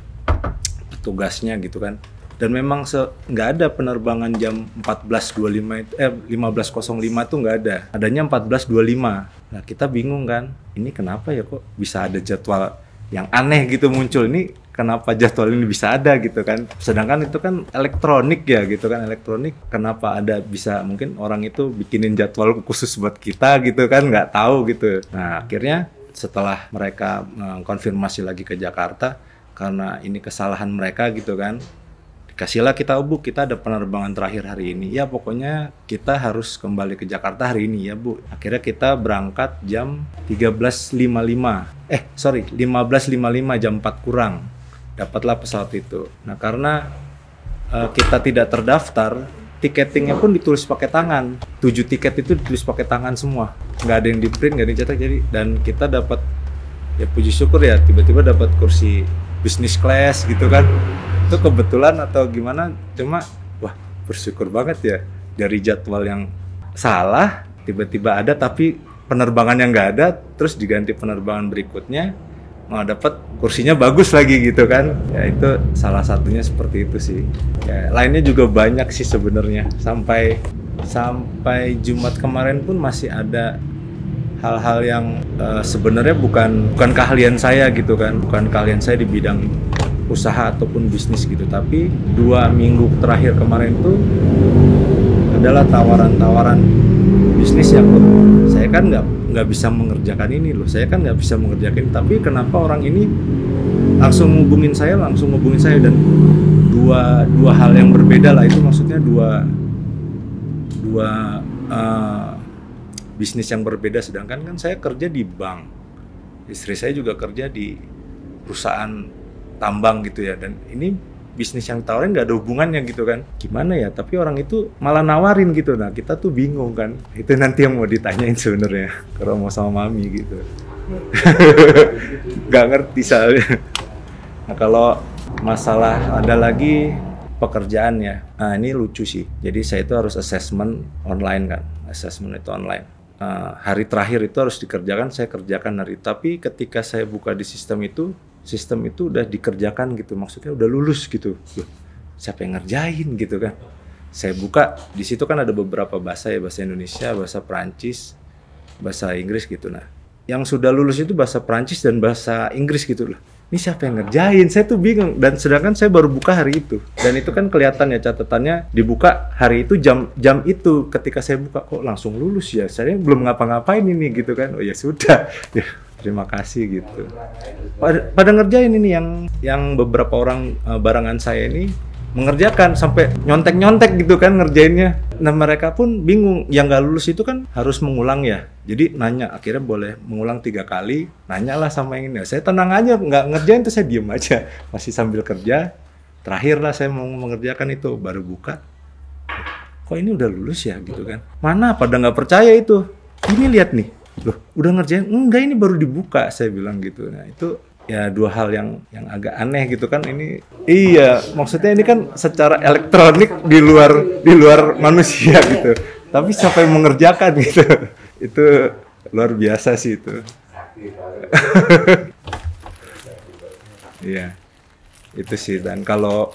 petugasnya gitu kan. Dan memang nggak ada penerbangan jam 15.05 itu, 15.05 itu nggak ada. Adanya 14.25. Nah kita bingung kan, ini kenapa ya kok bisa ada jadwal yang aneh gitu muncul. Ini kenapa jadwal ini bisa ada gitu kan. Sedangkan itu kan elektronik ya gitu kan. Elektronik kenapa ada bisa, mungkin orang itu bikinin jadwal khusus buat kita gitu kan. Nggak tahu gitu. Nah akhirnya setelah mereka konfirmasi lagi ke Jakarta, karena ini kesalahan mereka gitu kan, dikasihlah kita, Bu, kita ada penerbangan terakhir hari ini. Ya pokoknya kita harus kembali ke Jakarta hari ini ya Bu. Akhirnya kita berangkat jam 15.55 jam 4 kurang. Dapatlah pesawat itu. Nah karena kita tidak terdaftar, tiketingnya pun ditulis pakai tangan. 7 tiket itu ditulis pakai tangan semua, nggak ada yang di print, nggak ada yang cetak. Jadi dan kita dapat, ya puji syukur ya, tiba-tiba dapat kursi business class gitu kan. Itu kebetulan atau gimana, cuma wah bersyukur banget ya, dari jadwal yang salah tiba-tiba ada, tapi penerbangan yang nggak ada terus diganti penerbangan berikutnya, mau dapat kursinya bagus lagi gitu kan. Ya itu salah satunya seperti itu sih. Ya, lainnya juga banyak sih sebenarnya. Sampai Jumat kemarin pun masih ada hal-hal yang sebenarnya bukan keahlian saya gitu kan, bukan keahlian saya di bidang usaha ataupun bisnis gitu. Tapi 2 minggu terakhir kemarin tuh adalah tawaran-tawaran bisnis yang saya kan nggak bisa mengerjakan ini loh, saya kan nggak bisa mengerjakan, tapi kenapa orang ini langsung ngubungin saya dan dua hal yang berbeda lah itu, maksudnya dua bisnis yang berbeda. Sedangkan kan saya kerja di bank, istri saya juga kerja di perusahaan tambang gitu ya, dan ini bisnis yang tawarin nggak ada hubungannya gitu kan. Gimana ya, tapi orang itu malah nawarin gitu. Nah kita tuh bingung kan, itu nanti yang mau ditanyain sebenarnya kalau mau sama mami gitu. Nggak ngerti soalnya. Nah kalau masalah ada lagi pekerjaan ya, nah ini lucu sih. Jadi saya itu harus assessment online kan, assessment itu online. Hari terakhir itu harus dikerjakan, saya kerjakan hari. Tapi ketika saya buka di sistem itu udah dikerjakan gitu, maksudnya udah lulus gitu. Loh, siapa yang ngerjain gitu kan? Saya buka di situ kan ada beberapa bahasa ya, bahasa Indonesia, bahasa Perancis, bahasa Inggris gitu. Nah, yang sudah lulus itu bahasa Perancis dan bahasa Inggris gitu loh. Ini siapa yang ngerjain? Saya tuh bingung. Dan sedangkan saya baru buka hari itu. Dan itu kan kelihatan ya catatannya dibuka hari itu jam itu. Ketika saya buka kok langsung lulus ya. Saya belum ngapa-ngapain ini gitu kan. Oh ya sudah. Ya, terima kasih gitu. Pada ngerjain ini yang beberapa orang barangan saya ini mengerjakan sampai nyontek-nyontek gitu kan ngerjainnya. Nah mereka pun bingung, yang nggak lulus itu kan harus mengulang ya. Jadi nanya, akhirnya boleh mengulang 3 kali. Nanya lah sama yang ini. Saya tenang aja, nggak ngerjain tuh saya diem aja. Masih sambil kerja. Terakhir lah saya mau mengerjakan itu, baru buka. Kok ini udah lulus ya gitu kan. Mana pada nggak percaya itu. Ini lihat nih. Loh udah ngerjain? Enggak, ini baru dibuka, saya bilang gitu. Nah itu ya 2 hal yang agak aneh gitu kan. Ini iya, maksudnya ini kan secara elektronik di luar manusia gitu, tapi siapa yang mengerjakan gitu. Itu luar biasa sih itu. Iya itu sih. Dan kalau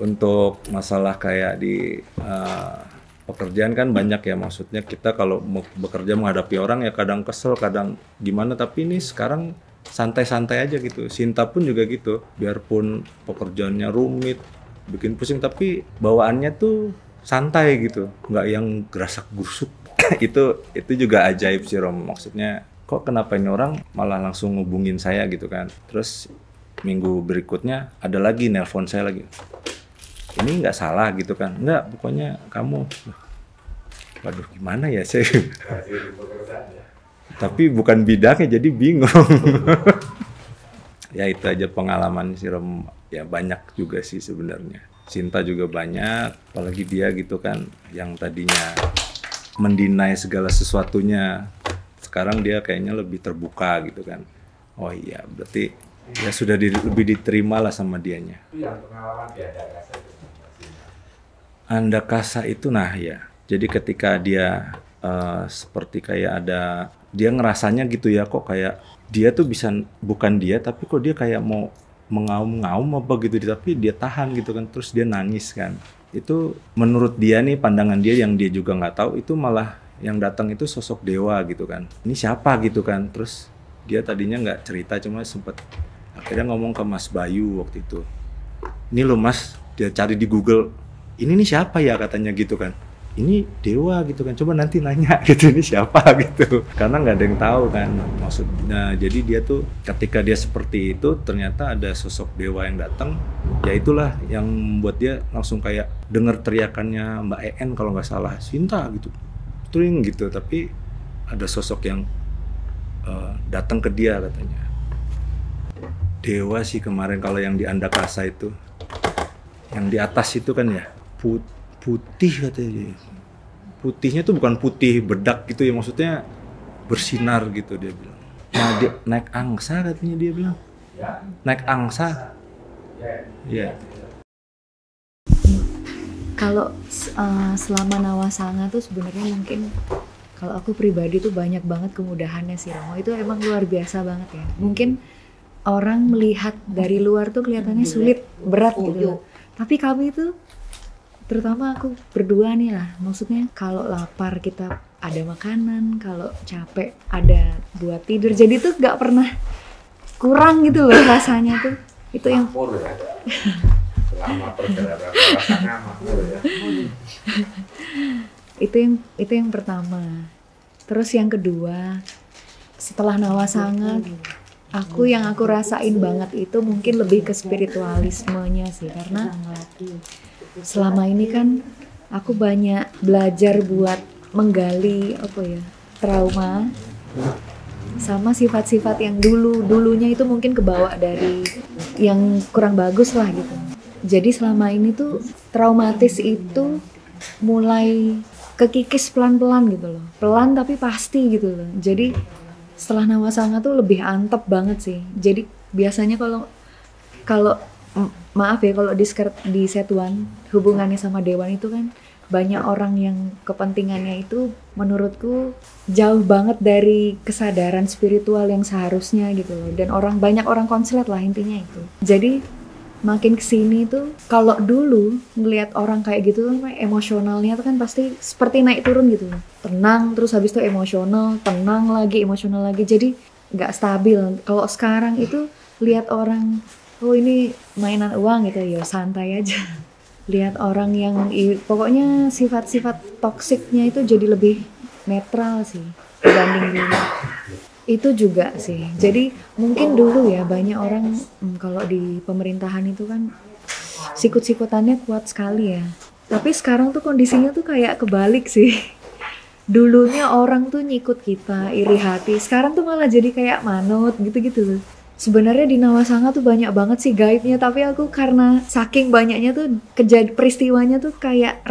untuk masalah kayak di pekerjaan kan banyak ya, maksudnya kita kalau mau bekerja menghadapi orang ya kadang kesel, kadang gimana, tapi ini sekarang santai-santai aja gitu. Sinta pun juga gitu, biarpun pekerjaannya rumit, bikin pusing, tapi bawaannya tuh santai gitu, nggak yang gerasak-gerusuk. itu juga ajaib sih Rom, maksudnya kok kenapa ini orang malah langsung ngubungin saya gitu kan. Terus minggu berikutnya ada lagi nelpon saya lagi, ini nggak salah gitu kan, nggak, pokoknya kamu. Waduh gimana ya saya. Tapi bukan bidangnya jadi bingung. Ya itu aja pengalaman sih Rom, ya banyak juga sih sebenarnya. Sinta juga banyak, apalagi dia gitu kan, yang tadinya mendinai segala sesuatunya, sekarang dia kayaknya lebih terbuka gitu kan. Oh iya, berarti ya sudah lebih diterima lah sama dianya. Itu yang pengalaman di Andakasa itu. Andakasa itu nah ya, jadi ketika dia seperti kayak ada, dia ngerasanya gitu ya, kok kayak dia tuh bisa, bukan dia, tapi kok dia kayak mau mengaum-ngaum apa gitu, tapi dia tahan gitu kan, terus dia nangis kan. Itu menurut dia nih, pandangan dia yang dia juga nggak tahu, itu malah yang datang itu sosok dewa gitu kan. Ini siapa gitu kan, terus dia tadinya nggak cerita, cuma sempet akhirnya ngomong ke Mas Bayu waktu itu. Ini loh Mas, dia cari di Google, ini nih siapa ya katanya gitu kan. Ini dewa gitu kan, coba nanti nanya gitu, ini siapa gitu, karena nggak ada yang tahu kan maksudnya. Jadi dia tuh ketika dia seperti itu, ternyata ada sosok dewa yang datang, ya itulah yang membuat dia langsung kayak dengar teriakannya Mbak En kalau nggak salah, Sinta gitu, tring gitu, tapi ada sosok yang datang ke dia katanya. Dewa sih kemarin kalau yang di Andakasa itu, yang di atas itu kan ya putih katanya dia. Putihnya tuh bukan putih bedak gitu ya, maksudnya bersinar gitu dia bilang. Nah, dia naik angsa katanya dia bilang. Naik angsa. Iya. Kalau selama Nawasanga tuh sebenarnya mungkin kalau aku pribadi tuh banyak banget kemudahannya sih Romo. Itu emang luar biasa banget ya. Mungkin orang melihat dari luar tuh kelihatannya sulit, berat gitu loh. Tapi kami tuh, terutama aku berdua nih lah, maksudnya kalau lapar kita ada makanan, kalau capek ada buat tidur. Jadi tuh nggak pernah kurang gitu loh rasanya tuh. Itu yang ya. Selama perjalanan Nawasanga makmur ya. itu yang pertama. Terus yang kedua, setelah Nawasanga, yang aku rasain banget itu mungkin lebih ke spiritualismenya sih, karena selama ini kan aku banyak belajar buat menggali trauma sama sifat-sifat yang dulunya itu mungkin kebawa dari yang kurang bagus lah gitu. Jadi selama ini tuh traumatis itu mulai kekikis pelan-pelan gitu loh, pelan tapi pasti gitu loh. Jadi setelah Nawasanga tuh lebih antep banget sih. Jadi biasanya kalau maaf ya, kalau di Setuan hubungannya sama Dewan itu kan banyak orang yang kepentingannya itu menurutku jauh banget dari kesadaran spiritual yang seharusnya gitu loh. Dan banyak orang konslet lah intinya itu. Jadi makin kesini tuh, kalau dulu ngelihat orang kayak gitu kan emosionalnya tuh kan pasti seperti naik turun gitu loh. Tenang terus habis itu emosional, tenang lagi, emosional lagi. Jadi nggak stabil. Kalau sekarang itu lihat orang, oh ini mainan uang gitu ya, santai aja. Lihat orang yang pokoknya sifat-sifat toksiknya itu jadi lebih netral sih dibanding dulu. Itu juga sih. Jadi mungkin dulu ya banyak orang kalau di pemerintahan itu kan sikut-sikutannya kuat sekali ya. Tapi sekarang tuh kondisinya tuh kayak kebalik sih. Dulunya orang tuh nyikut kita, iri hati. Sekarang tuh malah jadi kayak manut gitu-gitu loh. Sebenarnya di Nawasanga tuh banyak banget sih gaibnya, tapi aku karena saking banyaknya tuh peristiwanya tuh kayak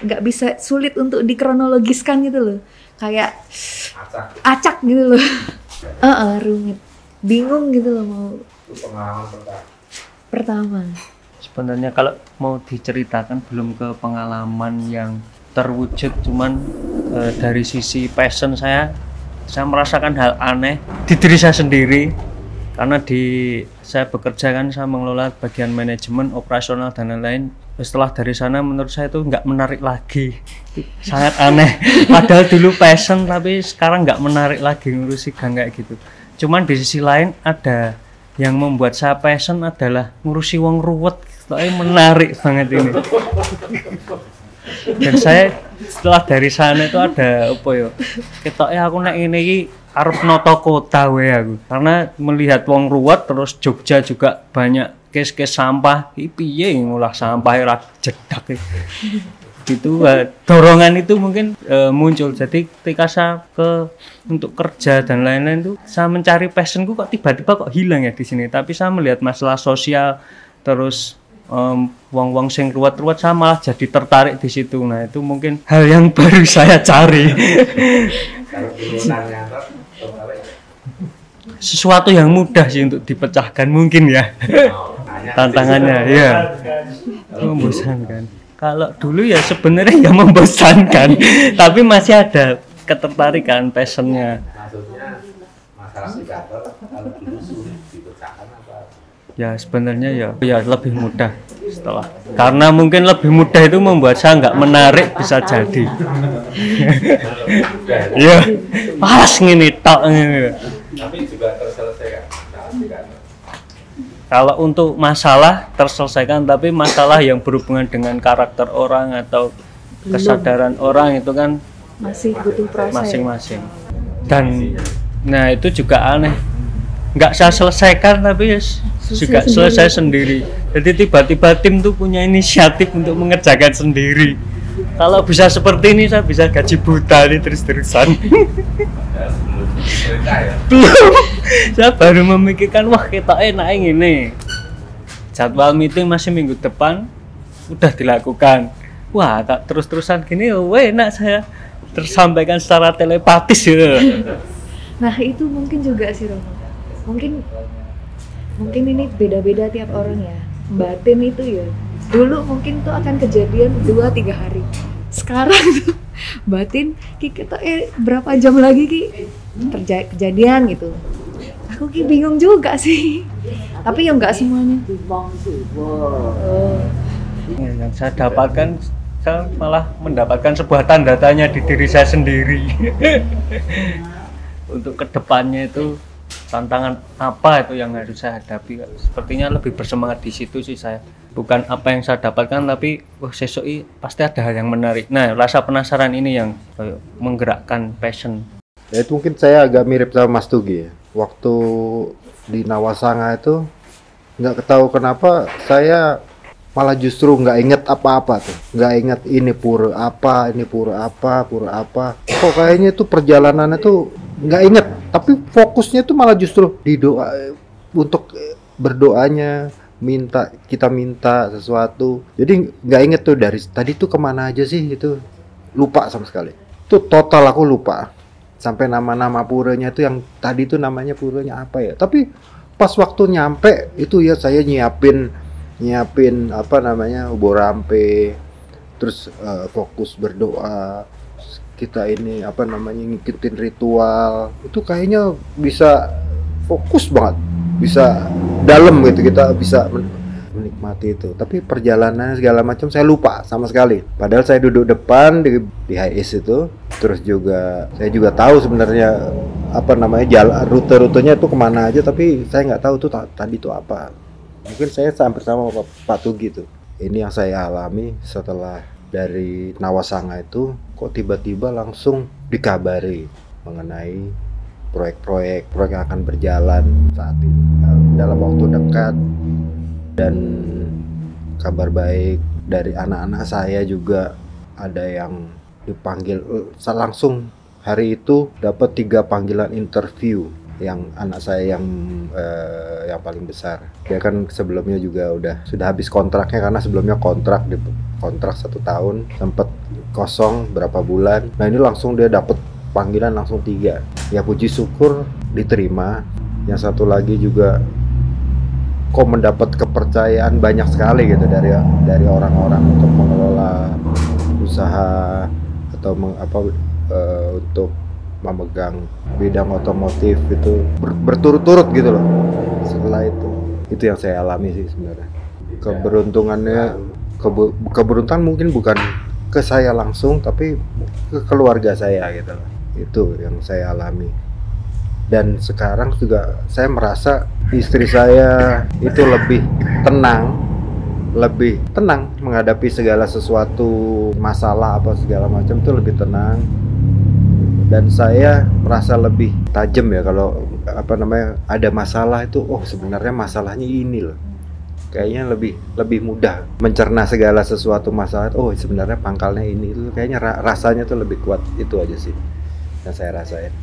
nggak bisa, sulit untuk dikronologiskan gitu loh. Kayak acak gitu loh. Rumit. Bingung gitu loh mau. Itu pengalaman pertama. Sebenarnya kalau mau diceritakan belum ke pengalaman yang terwujud, cuman dari sisi passion saya merasakan hal aneh di diri saya sendiri, karena saya bekerja kan, saya mengelola bagian manajemen, operasional dan lain-lain. Setelah dari sana menurut saya itu nggak menarik lagi, sangat aneh. Padahal dulu passion tapi sekarang nggak menarik lagi ngurusi gang kayak gitu. Cuman di sisi lain ada yang membuat saya passion adalah ngurusi wong ruwet, menarik banget ini. Dan saya setelah dari sana itu ada ketoknya aku nek ngene iki arep noto kota wae aku, karena melihat wong ruwet. Terus Jogja juga banyak kes-kes sampah, piye ngolah sampah ora jedak gitu. Dorongan itu mungkin muncul. Jadi ketika saya untuk kerja dan lain-lain tuh saya mencari passionku, kok tiba-tiba kok hilang ya di sini. Tapi saya melihat masalah sosial, terus wong-wong sing ruwet-ruwet, saya malah jadi tertarik di situ. Nah, itu mungkin hal yang baru saya cari. Sesuatu yang mudah sih untuk dipecahkan mungkin ya. Tantangannya ya. Membosankan. Kalau dulu ya sebenarnya ya membosankan, tapi masih ada ketertarikan, passionnya. Maksudnya masalah psikiater kalau dulu sulit dipecahkan apa? Ya sebenarnya ya lebih mudah setelah, karena mungkin lebih mudah itu membuat saya nggak menarik bisa jadi. Ya pas ngini tok ngini. Tapi juga terselesaikan. Kalau untuk masalah terselesaikan, tapi masalah yang berhubungan dengan karakter orang atau kesadaran orang itu kan masih butuh proses masing-masing. Dan nah itu juga aneh, nggak saya selesaikan tapi juga selesai sendiri. Jadi tiba-tiba tim tuh punya inisiatif untuk mengerjakan sendiri. Kalau bisa seperti ini saya bisa gaji buta nih terus-terusan. Belum. Saya baru memikirkan, wah kita enak ini. jadwal meeting masih minggu depan udah dilakukan. Wah, tak terus-terusan gini, enak saya tersampaikan secara telepatis gitu. Nah itu mungkin juga sih Romo. Mungkin ini beda-beda tiap orang ya. Batin itu ya. Dulu mungkin tuh akan kejadian 2-3 hari. Sekarang tuh batin kita berapa jam lagi Ki kejadian gitu. Aku Ki bingung juga sih. Tapi ya enggak semuanya. Yang saya dapatkan, saya malah mendapatkan sebuah tanda tanya di diri saya sendiri. Untuk kedepannya itu tantangan apa itu yang harus saya hadapi. Sepertinya lebih bersemangat di situ sih saya. Bukan apa yang saya dapatkan, tapi sesok pasti ada hal yang menarik. Nah, rasa penasaran ini yang menggerakkan passion. Ya, itu mungkin saya agak mirip sama Mas Tugi ya. Waktu di Nawasanga itu nggak tahu kenapa saya malah justru nggak inget apa-apa tuh, nggak inget ini pura apa, kok kayaknya itu perjalanannya tuh nggak inget, tapi fokusnya tuh malah justru di doa, untuk berdoanya, kita minta sesuatu, jadi nggak inget tuh dari tadi tuh kemana aja sih, itu lupa sama sekali, tuh total aku lupa, sampai nama-nama puranya tuh yang tadi tuh namanya puranya apa ya, tapi pas waktu nyampe itu ya saya nyiapin apa namanya ubur rampe, terus fokus berdoa, kita ini apa namanya ngikutin ritual, itu kayaknya bisa fokus banget, bisa dalam gitu, kita bisa menikmati itu. Tapi perjalanan segala macam saya lupa sama sekali, padahal saya duduk depan di HIS itu, terus juga saya juga tahu sebenarnya apa namanya jalan rute-rutenya itu kemana aja, tapi saya nggak tahu tuh tadi itu apa. Mungkin saya hampir sama Pak Tugi tuh. Ini yang saya alami setelah dari Nawasanga itu, kok tiba-tiba langsung dikabari mengenai proyek yang akan berjalan saat ini dalam waktu dekat, dan kabar baik dari anak-anak saya juga ada yang dipanggil langsung hari itu, dapat 3 panggilan interview. Yang anak saya yang paling besar, dia kan sebelumnya juga sudah habis kontraknya, karena sebelumnya kontrak 1 tahun sempat kosong berapa bulan. Nah ini langsung dia dapat panggilan langsung 3. Ya puji syukur diterima. Yang satu lagi juga kok mendapat kepercayaan banyak sekali gitu dari orang-orang untuk mengelola usaha atau untuk memegang bidang otomotif itu berturut-turut gitu loh. Setelah itu yang saya alami sih sebenarnya. Keberuntungannya, keberuntungan mungkin bukan ke saya langsung, tapi ke keluarga saya gitu loh. Itu yang saya alami. Dan sekarang juga saya merasa istri saya itu lebih tenang menghadapi segala sesuatu masalah apa segala macam, itu lebih tenang. Dan saya merasa lebih tajam ya kalau ada masalah itu, sebenarnya masalahnya ini loh. Kayaknya lebih mudah mencerna segala sesuatu masalah. Sebenarnya pangkalnya ini, itu kayaknya rasanya tuh lebih kuat. Itu aja sih yang saya rasain.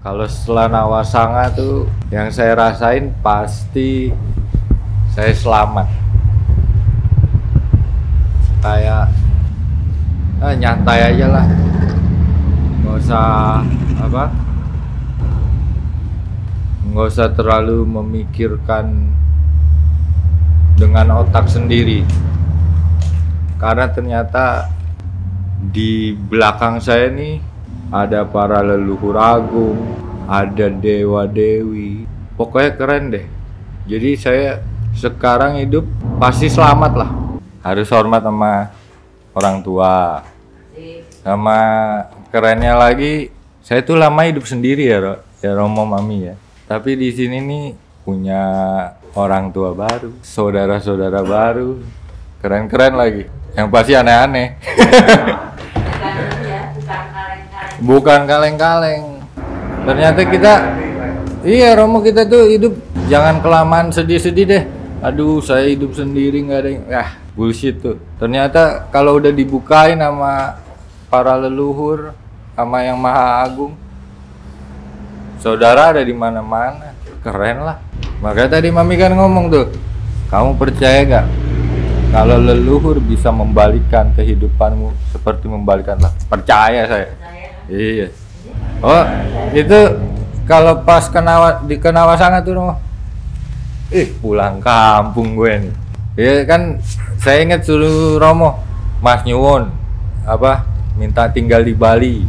Kalau setelah Nawasanga tuh yang saya rasain pasti saya selamat. Kayak nyantai aja lah. Nggak usah terlalu memikirkan dengan otak sendiri, karena ternyata di belakang saya nih ada para leluhur agung, ada dewa dewi, pokoknya keren deh. Jadi saya sekarang hidup pasti selamat lah. Harus hormat sama orang tua, sama kerennya lagi, saya tuh lama hidup sendiri ya Romo Mami ya. Tapi di sini nih punya orang tua baru, saudara-saudara baru, keren-keren lagi. Yang pasti aneh-aneh. Bukan kaleng-kaleng. Ternyata Romo kita tuh hidup jangan kelamaan sedih-sedih deh. Aduh, saya hidup sendiri nggak ada yang, bullshit tuh. Ternyata kalau udah dibukain sama para leluhur, sama yang Maha Agung, saudara ada di mana-mana, keren lah. Makanya tadi Mami kan ngomong tuh, Kamu percaya gak kalau leluhur bisa membalikan kehidupanmu seperti membalikan lah? Percaya saya. Iya. Oh, itu kalau pas di Nawasanga tuh Romo. Pulang kampung gue nih. Ya kan saya ingat suruh Romo, Mas nyuwun minta tinggal di Bali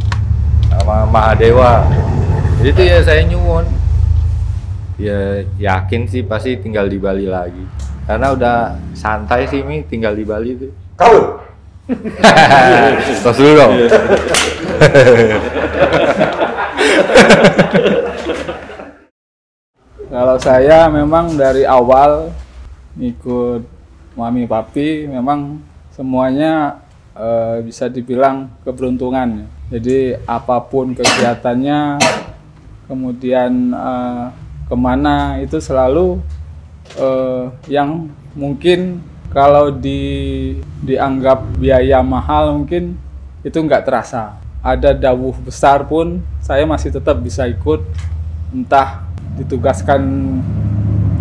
sama Mahadewa. Itu ya saya nyuwun. Ya yakin sih pasti tinggal di Bali lagi. Karena udah santai sih Mi tinggal di Bali itu. Kau? Tos dulu dong. Kalau saya memang dari awal ikut Mami Papi memang semuanya bisa dibilang keberuntungan. Jadi apapun kegiatannya, kemudian kemana itu selalu yang mungkin kalau dianggap biaya mahal mungkin itu nggak terasa. Ada dawuh besar pun saya masih tetap bisa ikut, entah ditugaskan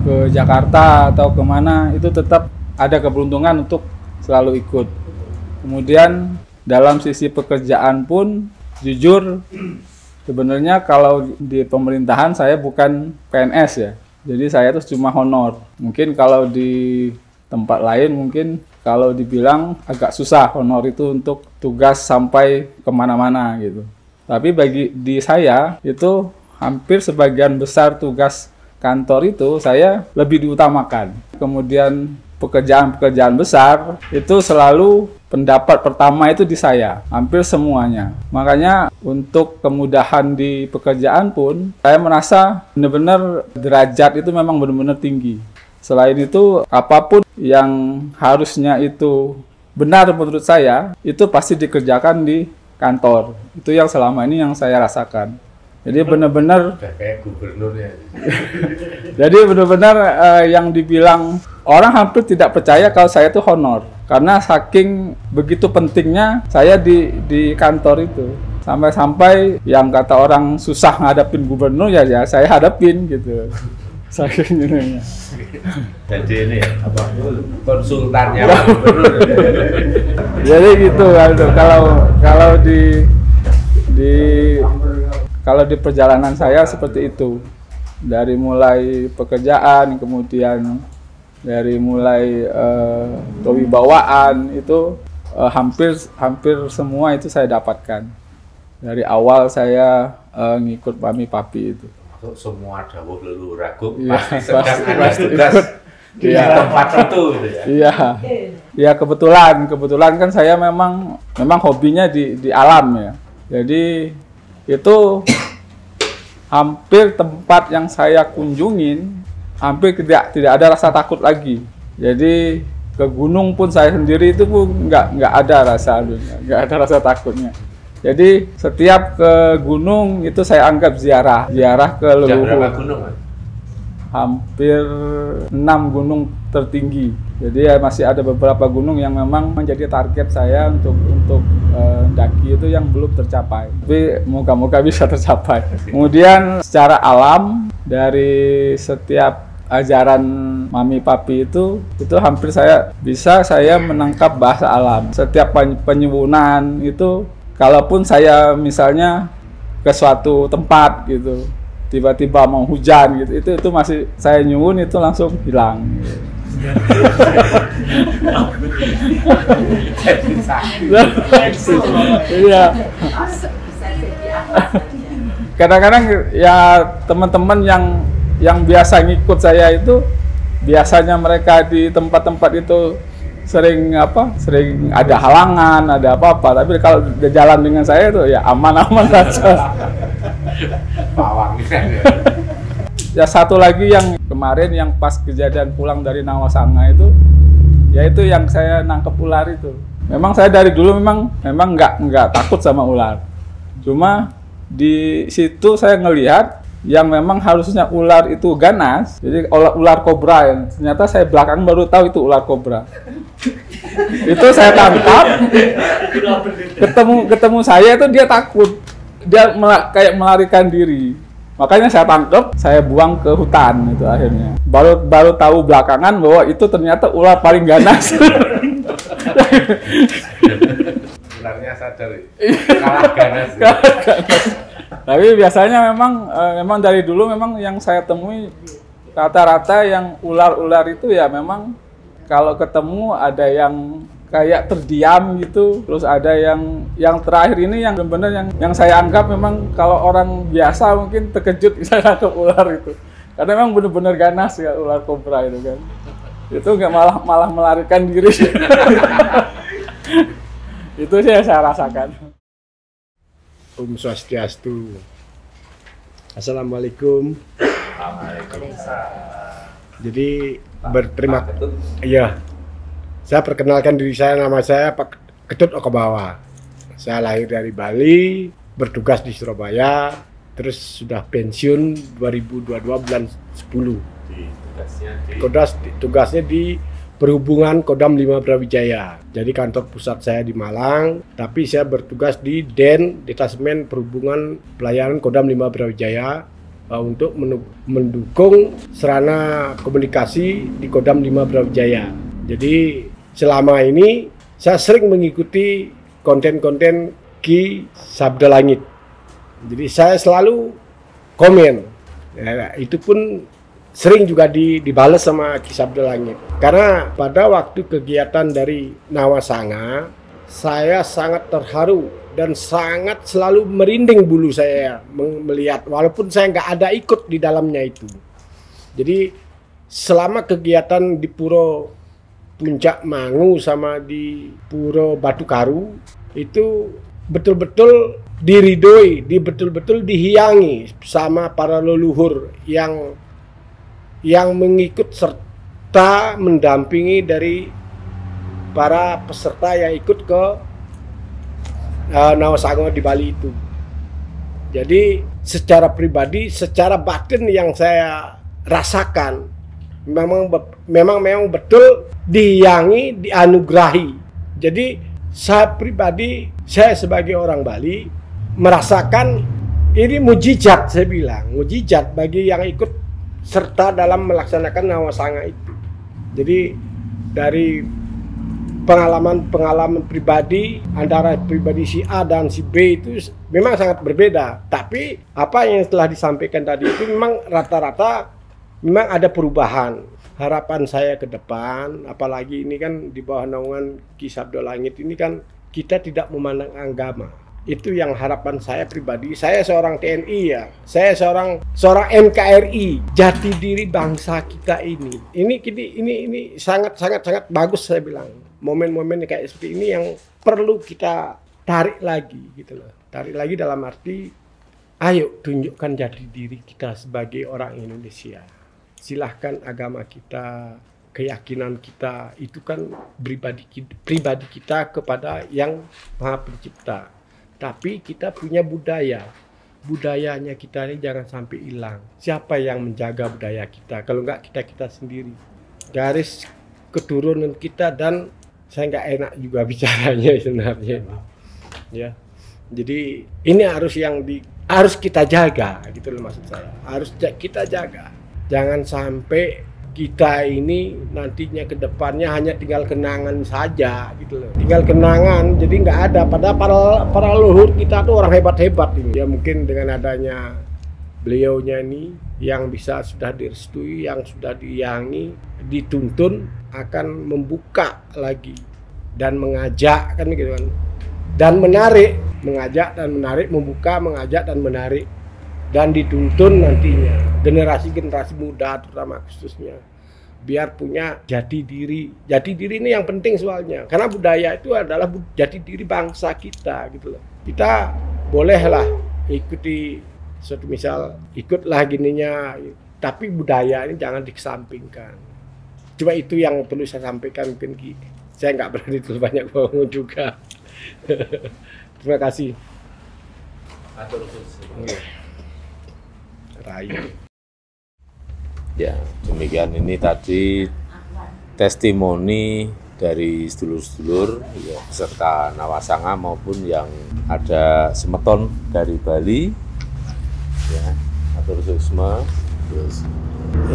ke Jakarta atau kemana, itu tetap ada keberuntungan untuk selalu ikut. Kemudian dalam sisi pekerjaan pun jujur sebenarnya kalau di pemerintahan saya bukan PNS ya. Jadi saya tuh cuma honor. Mungkin kalau di tempat lain mungkin kalau dibilang agak susah honor itu untuk tugas sampai kemana-mana gitu. Tapi di saya itu hampir sebagian besar tugas kantor itu saya lebih diutamakan. Kemudian pekerjaan-pekerjaan besar itu selalu pendapat pertama itu di saya, hampir semuanya. Makanya untuk kemudahan di pekerjaan pun saya merasa benar-benar derajat itu memang benar-benar tinggi. Selain itu apapun yang harusnya itu benar menurut saya itu pasti dikerjakan di kantor. Itu yang selama ini yang saya rasakan. Jadi benar-benar kayak gubernurnya. Jadi benar-benar yang dibilang orang hampir tidak percaya kalau saya itu honor. Karena saking begitu pentingnya saya di kantor itu. Sampai-sampai yang kata orang susah ngadapin gubernur ya saya hadapin gitu. Saking ininya. Jadi ini konsultannya Pak Gubernur. Jadi gitu kalau di perjalanan saya seperti itu. Dari mulai pekerjaan, kemudian dari mulai kewibawaan itu hampir semua itu saya dapatkan. Dari awal saya ngikut Mami Papi itu. Semua dawuh leluhur agung Ya, pasti sedang ada tugas di tempat tertentu gitu ya. Iya. Ya kebetulan kan saya memang hobinya di alam ya. Jadi itu hampir tempat yang saya kunjungin hampir tidak ada rasa takut lagi. Jadi ke gunung pun saya sendiri itu pun nggak ada rasa takutnya. Jadi setiap ke gunung itu saya anggap ziarah ke leluhur. Berapa gunung? Hampir 6 gunung tertinggi. Jadi ya masih ada beberapa gunung yang memang menjadi target saya untuk daki itu yang belum tercapai. Tapi moga-moga bisa tercapai. Kemudian secara alam dari setiap ajaran Mami Papi itu hampir saya menangkap bahasa alam. Setiap penyuwunan itu kalaupun saya misalnya ke suatu tempat gitu, tiba-tiba mau hujan gitu, itu masih saya nyuwun itu langsung hilang. Iya. Kadang-kadang ya teman-teman yang biasa ngikut saya itu biasanya mereka di tempat-tempat itu sering ada halangan, ada apa-apa, tapi kalau jalan dengan saya itu ya aman-aman saja. Ya satu lagi yang kemarin yang pas kejadian pulang dari Nawasanga itu, yaitu yang saya nangkep ular itu. Memang saya dari dulu memang nggak takut sama ular. Cuma di situ saya ngelihat yang memang harusnya ular itu ganas, jadi ular kobra ya. Ternyata saya belakang baru tahu itu ular kobra. Itu saya tangkap, ketemu saya itu dia takut, dia kayak melarikan diri. Makanya saya tangkap, saya buang ke hutan itu akhirnya. Baru tahu belakangan bahwa itu ternyata ular paling ganas. Ularnya sadar, kalah ganas. Tapi biasanya memang dari dulu memang yang saya temui rata-rata yang ular-ular itu ya memang kalau ketemu ada yang kayak terdiam gitu, terus ada yang terakhir ini yang benar-benar yang saya anggap memang kalau orang biasa mungkin terkejut bisa nangkep ular itu, karena memang benar-benar ganas ya ular kobra itu kan, itu nggak malah melarikan diri. Itu sih yang saya rasakan. Om Swastiastu. Assalamualaikum. Jadi berterima kasih. Saya perkenalkan diri saya, nama saya Pak Ketut Okabawa. Saya lahir dari Bali, bertugas di Surabaya, terus sudah pensiun 2022 bulan 10. Tugasnya di Perhubungan Kodam 5 Brawijaya. Jadi kantor pusat saya di Malang, tapi saya bertugas di Detasemen Perhubungan Pelayanan Kodam 5 Brawijaya untuk mendukung sarana komunikasi di Kodam 5 Brawijaya. Jadi selama ini saya sering mengikuti konten-konten Ki Sabda Langit. Jadi saya selalu komen. Ya, itu pun sering juga dibalas sama Ki Sabda Langit. Karena pada waktu kegiatan dari Nawasanga, saya sangat terharu dan sangat selalu merinding bulu saya melihat, walaupun saya nggak ada ikut di dalamnya itu. Jadi selama kegiatan di Puro Puncak Mangu sama di Puro Batu Karu itu betul-betul diridoi, betul-betul dihiangi sama para leluhur yang mengikut serta mendampingi dari para peserta yang ikut ke Nawasanga di Bali itu. Jadi secara pribadi, secara batin yang saya rasakan memang betul dihiangi, dianugerahi. Jadi saya pribadi, saya sebagai orang Bali merasakan ini mujizat, saya bilang mujizat bagi yang ikut serta dalam melaksanakan Nawasanga itu. Jadi dari pengalaman pribadi antara pribadi si A dan si B itu memang sangat berbeda. Tapi apa yang telah disampaikan tadi itu memang rata-rata memang ada perubahan. Harapan saya ke depan, apalagi ini kan di bawah naungan Ki Sabda Langit ini kan kita tidak memandang agama. Itu yang harapan saya pribadi. Saya seorang TNI ya, saya seorang NKRI, jati diri bangsa kita ini. Ini sangat bagus saya bilang. Momen-momen kayak seperti ini yang perlu kita tarik lagi gitu loh. Tarik lagi dalam arti ayo tunjukkan jati diri kita sebagai orang Indonesia. Silahkan agama kita, keyakinan kita itu kan pribadi kita kepada yang Maha Pencipta. Tapi kita punya budaya. Budayanya kita ini jangan sampai hilang. Siapa yang menjaga budaya kita? Kalau enggak kita sendiri. Garis keturunan kita, dan saya nggak enak juga bicaranya sebenarnya. Ya. Jadi ini harus kita jaga gitu loh, maksud saya. Harus kita jaga. Jangan sampai kita ini nantinya ke depannya hanya tinggal kenangan saja gitu loh. Tinggal kenangan, jadi nggak ada. Padahal para leluhur kita tuh orang hebat-hebat ini. Ya mungkin dengan adanya beliaunya ini yang sudah direstui, yang sudah dihiangi, dituntun akan membuka lagi dan mengajak kan gitu kan. Dan menarik, mengajak dan menarik, membuka, mengajak dan menarik. Dan dituntun nantinya generasi-generasi muda terutama khususnya biar punya jati diri. Jati diri ini yang penting soalnya, karena budaya itu adalah jati diri bangsa kita gitu loh. Kita bolehlah ikuti suatu misal, ikutlah gininya, tapi budaya ini jangan dikesampingkan. Cuma itu yang perlu saya sampaikan, mungkin saya nggak berani terlalu banyak ngomong juga. Terima kasih. Ya, demikian ini tadi testimoni dari sedulur-sedulur ya, peserta Nawasanga maupun yang ada semeton dari Bali ya, Naturisme. Terus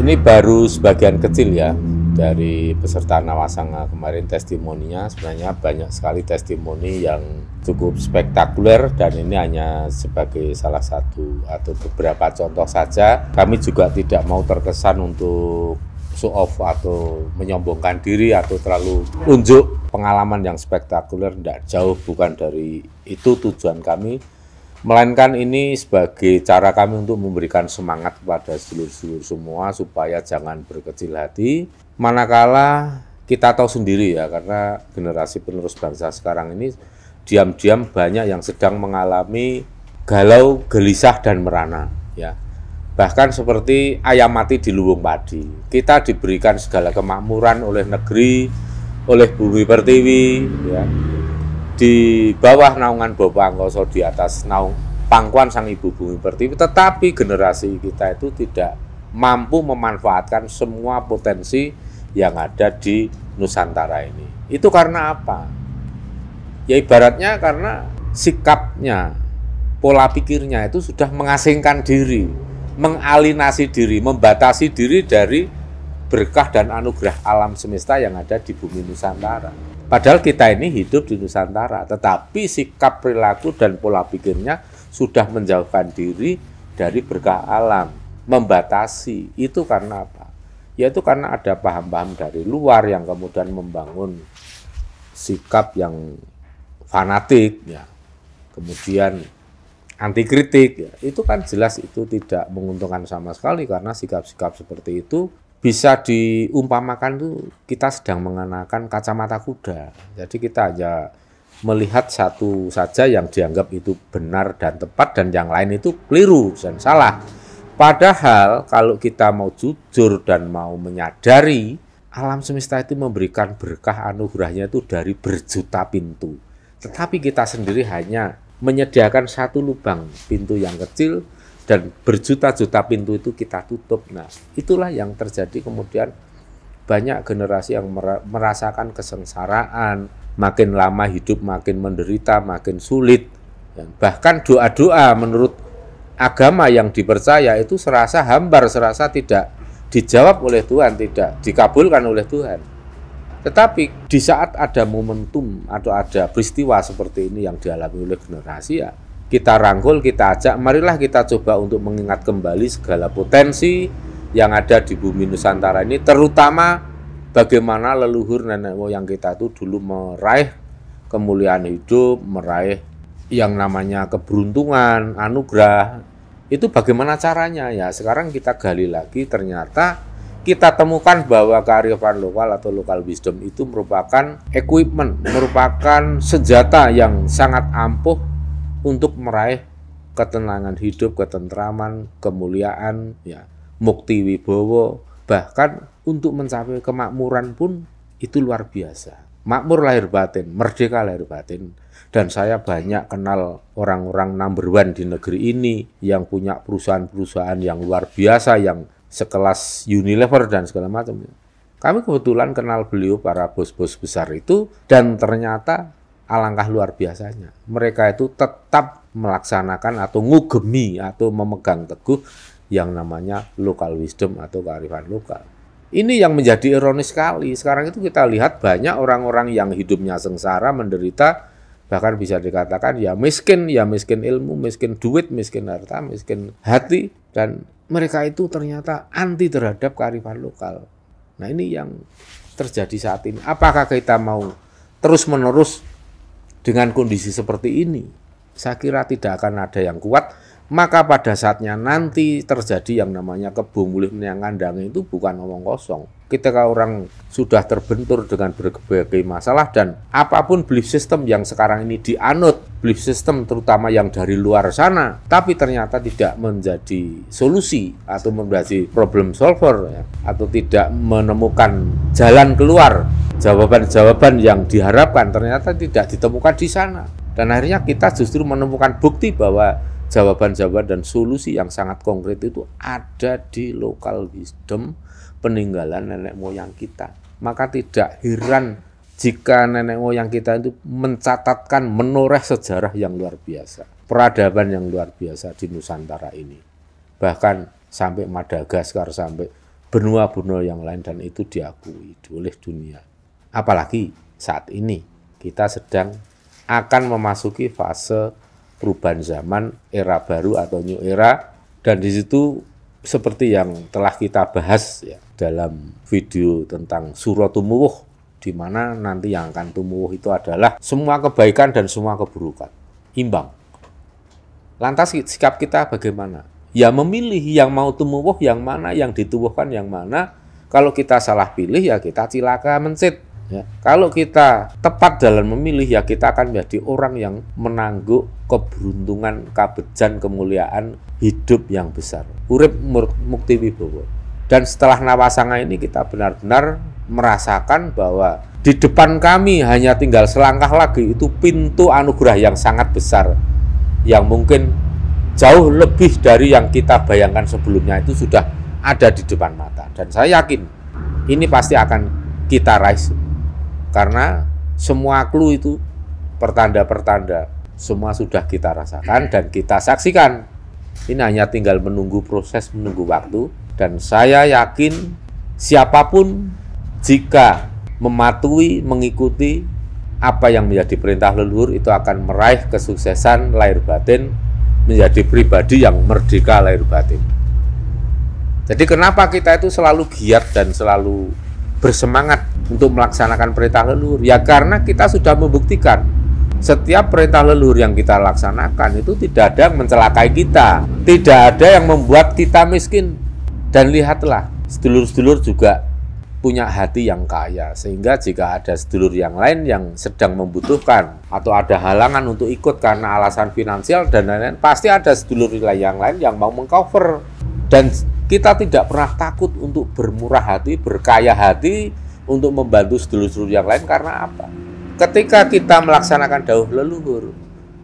ini baru sebagian kecil ya dari peserta Nawasangha kemarin testimoninya. Sebenarnya banyak sekali testimoni yang cukup spektakuler dan ini hanya sebagai salah satu atau beberapa contoh saja. Kami juga tidak mau terkesan untuk show off atau menyombongkan diri atau terlalu unjuk pengalaman yang spektakuler, tidak jauh bukan dari itu tujuan kami, melainkan ini sebagai cara kami untuk memberikan semangat kepada sedulur-sedulur semua supaya jangan berkecil hati, manakala kita tahu sendiri ya, karena generasi penerus bangsa sekarang ini diam-diam banyak yang sedang mengalami galau, gelisah, dan merana ya. Bahkan seperti ayam mati di lumbung padi. Kita diberikan segala kemakmuran oleh negeri, oleh Bumi Pertiwi, ya. Di bawah naungan Bapak Angkoso, di atas naung pangkuan Sang Ibu Bumi Pertiwi. Tetapi generasi kita itu tidak mampu memanfaatkan semua potensi yang ada di Nusantara ini. Itu karena apa? Ya ibaratnya karena sikapnya, pola pikirnya itu sudah mengasingkan diri, mengalinasi diri, membatasi diri dari berkah dan anugerah alam semesta yang ada di bumi Nusantara. Padahal kita ini hidup di Nusantara, tetapi sikap, perilaku, dan pola pikirnya sudah menjauhkan diri dari berkah alam, membatasi. Itu karena apa? Yaitu karena ada paham-paham dari luar yang kemudian membangun sikap yang fanatik, ya. Kemudian anti kritik, ya, itu kan jelas itu tidak menguntungkan sama sekali karena sikap-sikap seperti itu bisa diumpamakan tuh kita sedang mengenakan kacamata kuda. Jadi kita hanya melihat satu saja yang dianggap itu benar dan tepat dan yang lain itu keliru dan salah. Padahal kalau kita mau jujur dan mau menyadari alam semesta itu memberikan berkah anugerahnya itu dari berjuta pintu. Tetapi kita sendiri hanya menyediakan satu lubang pintu yang kecil dan berjuta-juta pintu itu kita tutup. Nah, itulah yang terjadi kemudian banyak generasi yang merasakan kesengsaraan, makin lama hidup makin menderita, makin sulit. Dan bahkan doa-doa menurut agama yang dipercaya itu serasa hambar, serasa tidak dijawab oleh Tuhan, tidak dikabulkan oleh Tuhan. Tetapi di saat ada momentum atau ada peristiwa seperti ini yang dialami oleh generasi, ya kita rangkul, kita ajak, marilah kita coba untuk mengingat kembali segala potensi yang ada di bumi Nusantara ini, terutama bagaimana leluhur nenek moyang kita itu dulu meraih kemuliaan hidup, meraih yang namanya keberuntungan, anugerah. Itu bagaimana caranya? Ya sekarang kita gali lagi, ternyata kita temukan bahwa kearifan lokal atau local wisdom itu merupakan equipment, merupakan senjata yang sangat ampuh untuk meraih ketenangan hidup, ketentraman, kemuliaan, ya, mukti wibowo, bahkan untuk mencapai kemakmuran pun itu luar biasa. Makmur lahir batin, merdeka lahir batin. Dan saya banyak kenal orang-orang number one di negeri ini yang punya perusahaan-perusahaan yang luar biasa, yang sekelas Unilever dan segala macam. Kami kebetulan kenal beliau, para bos-bos besar itu, dan ternyata alangkah luar biasanya. Mereka itu tetap melaksanakan atau ngugemi atau memegang teguh yang namanya local wisdom atau kearifan lokal. Ini yang menjadi ironis sekali. Sekarang itu kita lihat banyak orang-orang yang hidupnya sengsara, menderita, bahkan bisa dikatakan ya miskin ilmu, miskin duit, miskin harta, miskin hati, dan mereka itu ternyata anti terhadap kearifan lokal. Nah ini yang terjadi saat ini. Apakah kita mau terus-menerus dengan kondisi seperti ini? Saya kira tidak akan ada yang kuat. Maka pada saatnya nanti terjadi yang namanya kebo mulih yang kandang itu bukan omong kosong. Ketika orang sudah terbentur dengan berbagai masalah dan apapun belief system yang sekarang ini dianut, belief system terutama yang dari luar sana, tapi ternyata tidak menjadi solusi atau menjadi problem solver, ya, atau tidak menemukan jalan keluar, jawaban-jawaban yang diharapkan ternyata tidak ditemukan di sana. Dan akhirnya kita justru menemukan bukti bahwa jawaban-jawaban dan solusi yang sangat konkret itu ada di local wisdom peninggalan nenek moyang kita. Maka tidak heran jika nenek moyang kita itu mencatatkan, menoreh sejarah yang luar biasa, peradaban yang luar biasa di Nusantara ini. bahkan sampai Madagaskar, sampai benua-benua yang lain, dan itu diakui oleh dunia. Apalagi saat ini kita sedang akan memasuki fase perubahan zaman, era baru atau new era, dan di situ seperti yang telah kita bahas ya dalam video tentang Suro Tumuwuh, di mana nanti yang akan tumuwuh itu adalah semua kebaikan dan semua keburukan, imbang. Lantas sikap kita bagaimana? Ya memilih yang mau tumuwuh yang mana, yang dituwuhkan yang mana. Kalau kita salah pilih ya kita cilaka mencit. Ya. Kalau kita tepat dalam memilih ya kita akan menjadi orang yang menangguk keberuntungan, kabejan, kemuliaan hidup yang besar. Urip mukti wibowo. Dan setelah Nawasanga ini kita benar-benar merasakan bahwa di depan kami hanya tinggal selangkah lagi, itu pintu anugerah yang sangat besar, yang mungkin jauh lebih dari yang kita bayangkan sebelumnya itu sudah ada di depan mata. Dan saya yakin ini pasti akan kita raih. Karena semua clue itu, pertanda-pertanda, semua sudah kita rasakan dan kita saksikan. Ini hanya tinggal menunggu proses, menunggu waktu. Dan saya yakin siapapun jika mematuhi, mengikuti apa yang menjadi perintah leluhur itu akan meraih kesuksesan lahir batin, menjadi pribadi yang merdeka lahir batin. Jadi kenapa kita itu selalu giat dan selalu bersemangat untuk melaksanakan perintah leluhur? Ya karena kita sudah membuktikan setiap perintah leluhur yang kita laksanakan itu tidak ada yang mencelakai kita, tidak ada yang membuat kita miskin. Dan lihatlah, sedulur-sedulur juga punya hati yang kaya, sehingga jika ada sedulur yang lain yang sedang membutuhkan atau ada halangan untuk ikut karena alasan finansial dan lain-lain, pasti ada sedulur yang lain yang mau mengcover. Dan kita tidak pernah takut untuk bermurah hati, berkaya hati untuk membantu sedulur-sedulur yang lain. Karena apa? Ketika kita melaksanakan dawuh leluhur,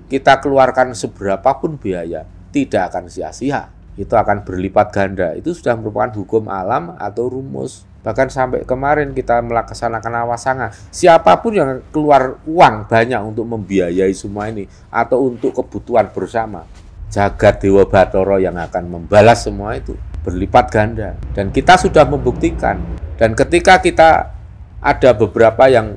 kita keluarkan seberapapun biaya, tidak akan sia-sia. Itu akan berlipat ganda. Itu sudah merupakan hukum alam atau rumus. Bahkan sampai kemarin kita melaksanakan Nawasanga, siapapun yang keluar uang banyak untuk membiayai semua ini atau untuk kebutuhan bersama, jagat Dewa Bathara yang akan membalas semua itu berlipat ganda. Dan kita sudah membuktikan. Dan ketika kita ada beberapa yang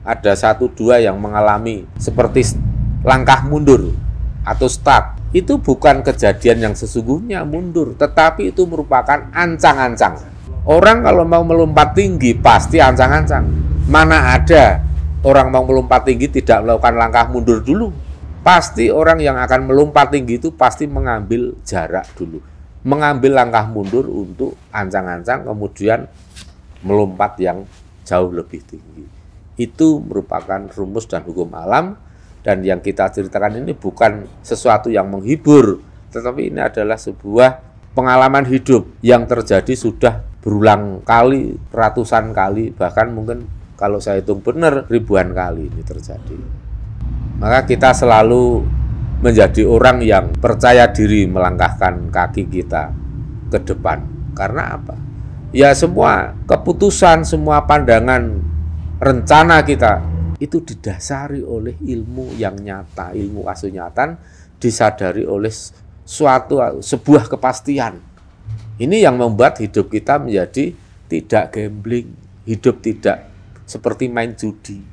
ada 1-2 yang mengalami seperti langkah mundur atau stuck, itu bukan kejadian yang sesungguhnya mundur, tetapi itu merupakan ancang-ancang. Orang kalau mau melompat tinggi pasti ancang-ancang. Mana ada orang mau melompat tinggi tidak melakukan langkah mundur dulu. Pasti orang yang akan melompat tinggi itu pasti mengambil jarak dulu, mengambil langkah mundur untuk ancang-ancang, kemudian melompat yang jauh lebih tinggi. Itu merupakan rumus dan hukum alam. Dan yang kita ceritakan ini bukan sesuatu yang menghibur, tetapi ini adalah sebuah pengalaman hidup yang terjadi sudah berulang kali, ratusan kali, bahkan mungkin kalau saya hitung benar ribuan kali ini terjadi. Maka kita selalu menjadi orang yang percaya diri melangkahkan kaki kita ke depan. Karena apa? Ya semua keputusan, semua pandangan, rencana kita itu didasari oleh ilmu yang nyata, ilmu kasunyatan, disadari oleh sebuah kepastian. Ini yang membuat hidup kita menjadi tidak gambling, hidup tidak seperti main judi,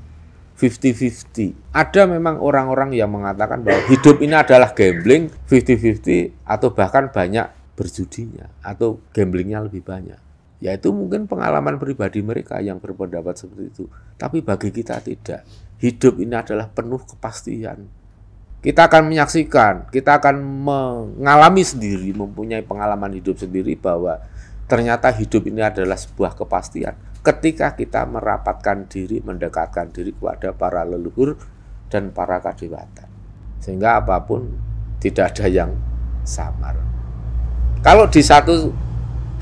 50-50. Ada memang orang-orang yang mengatakan bahwa hidup ini adalah gambling, 50-50, atau bahkan banyak berjudinya, atau gamblingnya lebih banyak. Ya itu mungkin pengalaman pribadi mereka yang berpendapat seperti itu. Tapi bagi kita tidak. Hidup ini adalah penuh kepastian. Kita akan menyaksikan, kita akan mengalami sendiri, mempunyai pengalaman hidup sendiri bahwa ternyata hidup ini adalah sebuah kepastian. Ketika kita merapatkan diri, mendekatkan diri kepada para leluhur dan para kadewatan. Sehingga apapun tidak ada yang samar. Kalau di satu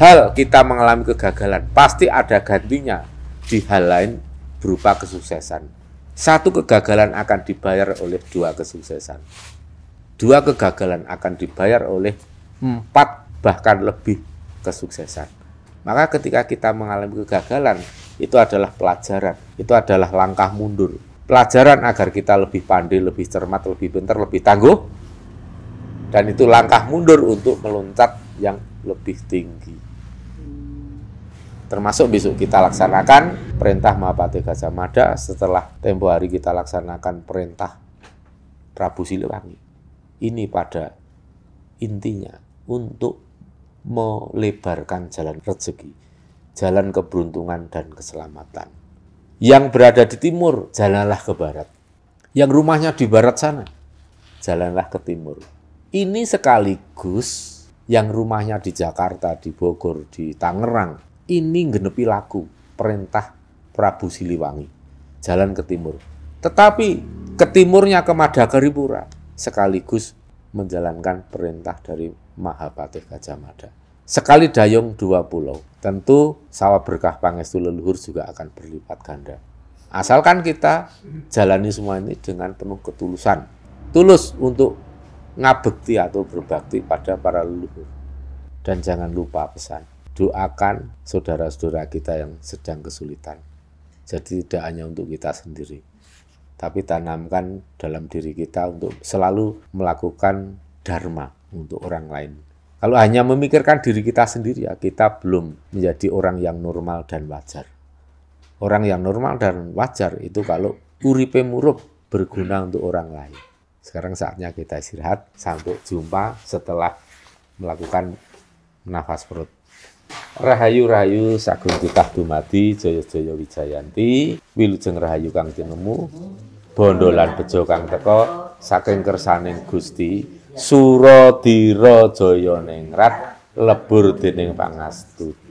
hal kita mengalami kegagalan, pasti ada gantinya di hal lain berupa kesuksesan. Satu kegagalan akan dibayar oleh 2 kesuksesan. 2 kegagalan akan dibayar oleh 4 bahkan lebih kesuksesan. Maka ketika kita mengalami kegagalan, itu adalah pelajaran, itu adalah langkah mundur. Pelajaran agar kita lebih pandai, lebih cermat, lebih pintar, lebih tangguh. Dan itu langkah mundur untuk meloncat yang lebih tinggi. Termasuk besok kita laksanakan perintah Mahapatih Gajah Mada, setelah tempo hari kita laksanakan perintah Prabu Siliwangi. Ini pada intinya untuk melebarkan jalan rezeki, jalan keberuntungan dan keselamatan. Yang berada di timur, jalanlah ke barat. Yang rumahnya di barat sana, jalanlah ke timur. Ini sekaligus yang rumahnya di Jakarta, di Bogor, di Tangerang, ini genepi laku perintah Prabu Siliwangi, jalan ke timur. Tetapi ke timurnya ke Madakaripura sekaligus menjalankan perintah dari Mahapatih Gajah Mada. Sekali dayung dua pulau, tentu sawah berkah pangestu leluhur juga akan berlipat ganda. Asalkan kita jalani semua ini dengan penuh ketulusan, tulus untuk ngabekti atau berbakti pada para leluhur. Dan jangan lupa pesan, doakan saudara-saudara kita yang sedang kesulitan. Jadi tidak hanya untuk kita sendiri, tapi tanamkan dalam diri kita untuk selalu melakukan dharma untuk orang lain. Kalau hanya memikirkan diri kita sendiri, ya kita belum menjadi orang yang normal dan wajar. Orang yang normal dan wajar itu kalau uripe murup berguna untuk orang lain. Sekarang saatnya kita istirahat, sampai jumpa setelah melakukan nafas perut. Rahayu rahayu sagung titah dumadi, jaya jaya wijayanti, wilujeng rahayu kang tinemu, bondo lan bejo kang teka saking kersaning Gusti, Suradira jaya ningrat lebur dening pangastuti.